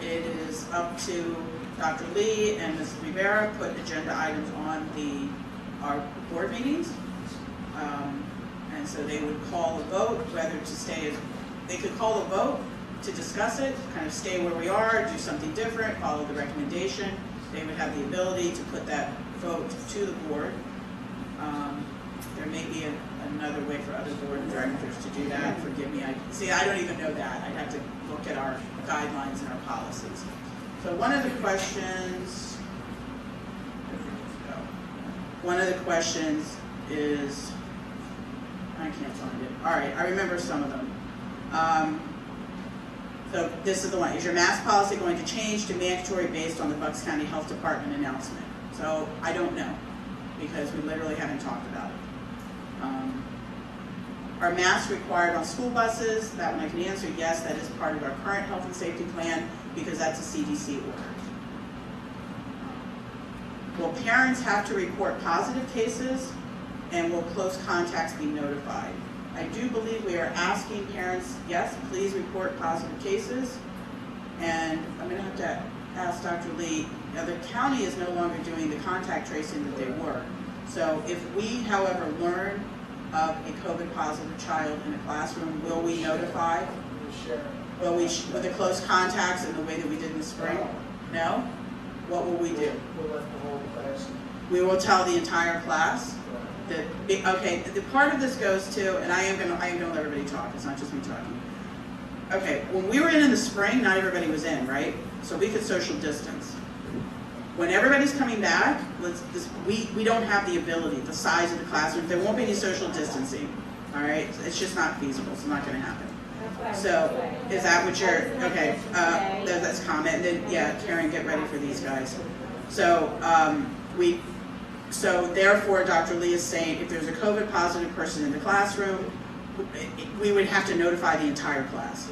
it is up to Dr. Lee and Mrs. Rivera put agenda items on our board meetings. And so they would call a vote whether to stay, they could call a vote to discuss it, kind of stay where we are, do something different, follow the recommendation. They would have the ability to put that vote to the board. There may be another way for other board directors to do that. Forgive me. I don't even know that. I'd have to look at our guidelines and our policies. So one of the questions is, I can't find it. All right, I remember some of them. So this is the one. Is your mask policy going to change to mandatory based on the Bucks County Health Department announcement? So I don't know, because we literally haven't talked about it. Are masks required on school buses? That one I can answer, yes, that is part of our current health and safety plan because that's a CDC order. Will parents have to report positive cases, and will close contacts be notified? I do believe we are asking parents, yes, please report positive cases. And I'm going to have to ask Dr. Lee, now the county is no longer doing the contact tracing that they were. So if we, however, learn of a COVID positive child in a classroom, will we notify? Will we, with the close contacts in the way that we did in the spring? No? What will we do? We'll let the whole class. We will tell the entire class that, okay, the part of this goes to, and I am gonna let everybody talk, it's not just me talking. Okay, when we were in the spring, not everybody was in, right? So we could social distance. When everybody's coming back, we don't have the ability, the size of the classroom, there won't be any social distancing, all right? It's just not feasible, it's not gonna happen. So, is that what you're, okay, that's a comment, and then, yeah, Karen, get ready for these guys. So, so therefore, Dr. Lee is saying if there's a COVID positive person in the classroom, we would have to notify the entire class.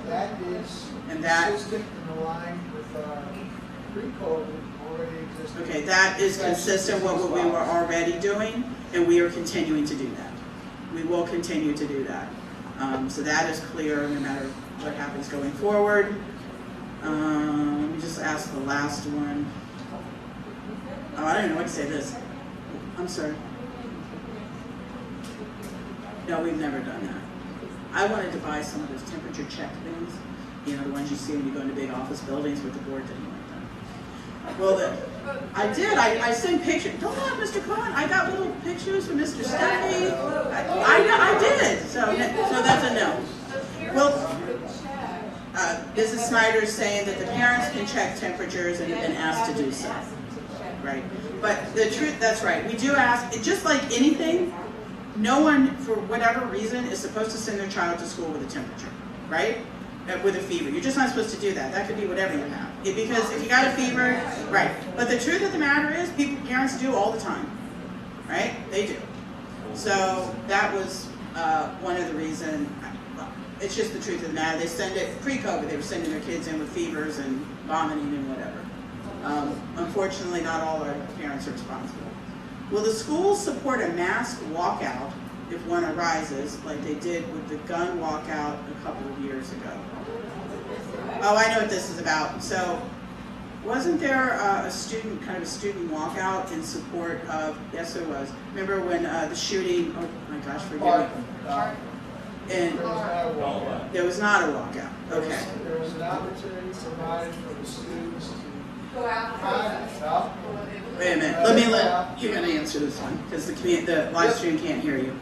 That is consistent and aligned with our pre-COVID already existing. Okay, that is consistent with what we were already doing, and we are continuing to do that. We will continue to do that. So that is clear no matter what happens going forward. Let me just ask the last one. Oh, I don't know what to say this. I'm sorry. No, we've never done that. I wanted to buy some of those temperature check things. You know, the ones you see when you go into big office buildings with the board didn't like them. Well, I did. I sent pictures. Don't laugh, Mr. Cohen. I got little pictures from Mr. Steffi. I did. So that's a no. Well, Mrs. Snyder is saying that the parents can check temperatures and have been asked to do so. Right. But the truth, that's right. We do ask, just like anything, no one, for whatever reason, is supposed to send their child to school with a temperature, right? With a fever. You're just not supposed to do that. That could be whatever you have. Because if you got a fever, right. But the truth of the matter is, parents do all the time, right? They do. So that was one of the reasons. It's just the truth of the matter. They send it, pre-COVID, they were sending their kids in with fevers and vomiting and whatever. Unfortunately, not all our parents are responsible. Will the schools support a mask walkout if one arises, like they did with the gun walkout a couple of years ago? Oh, I know what this is about. So, wasn't there a student walkout in support of, yes there was. Remember when the shooting, oh my gosh, forgive me. And there was not a walkout. Okay. There was an opportunity provided for the students to go out. Wait a minute. You're going to answer this one because the live stream can't hear you.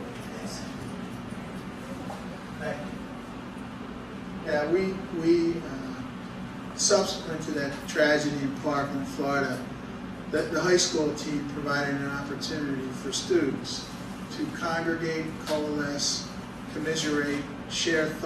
Thank you. Yeah, we subsequent to that tragedy in Parkland, Florida, the high school team provided an opportunity for students to congregate, coalesce, commiserate, share thoughts.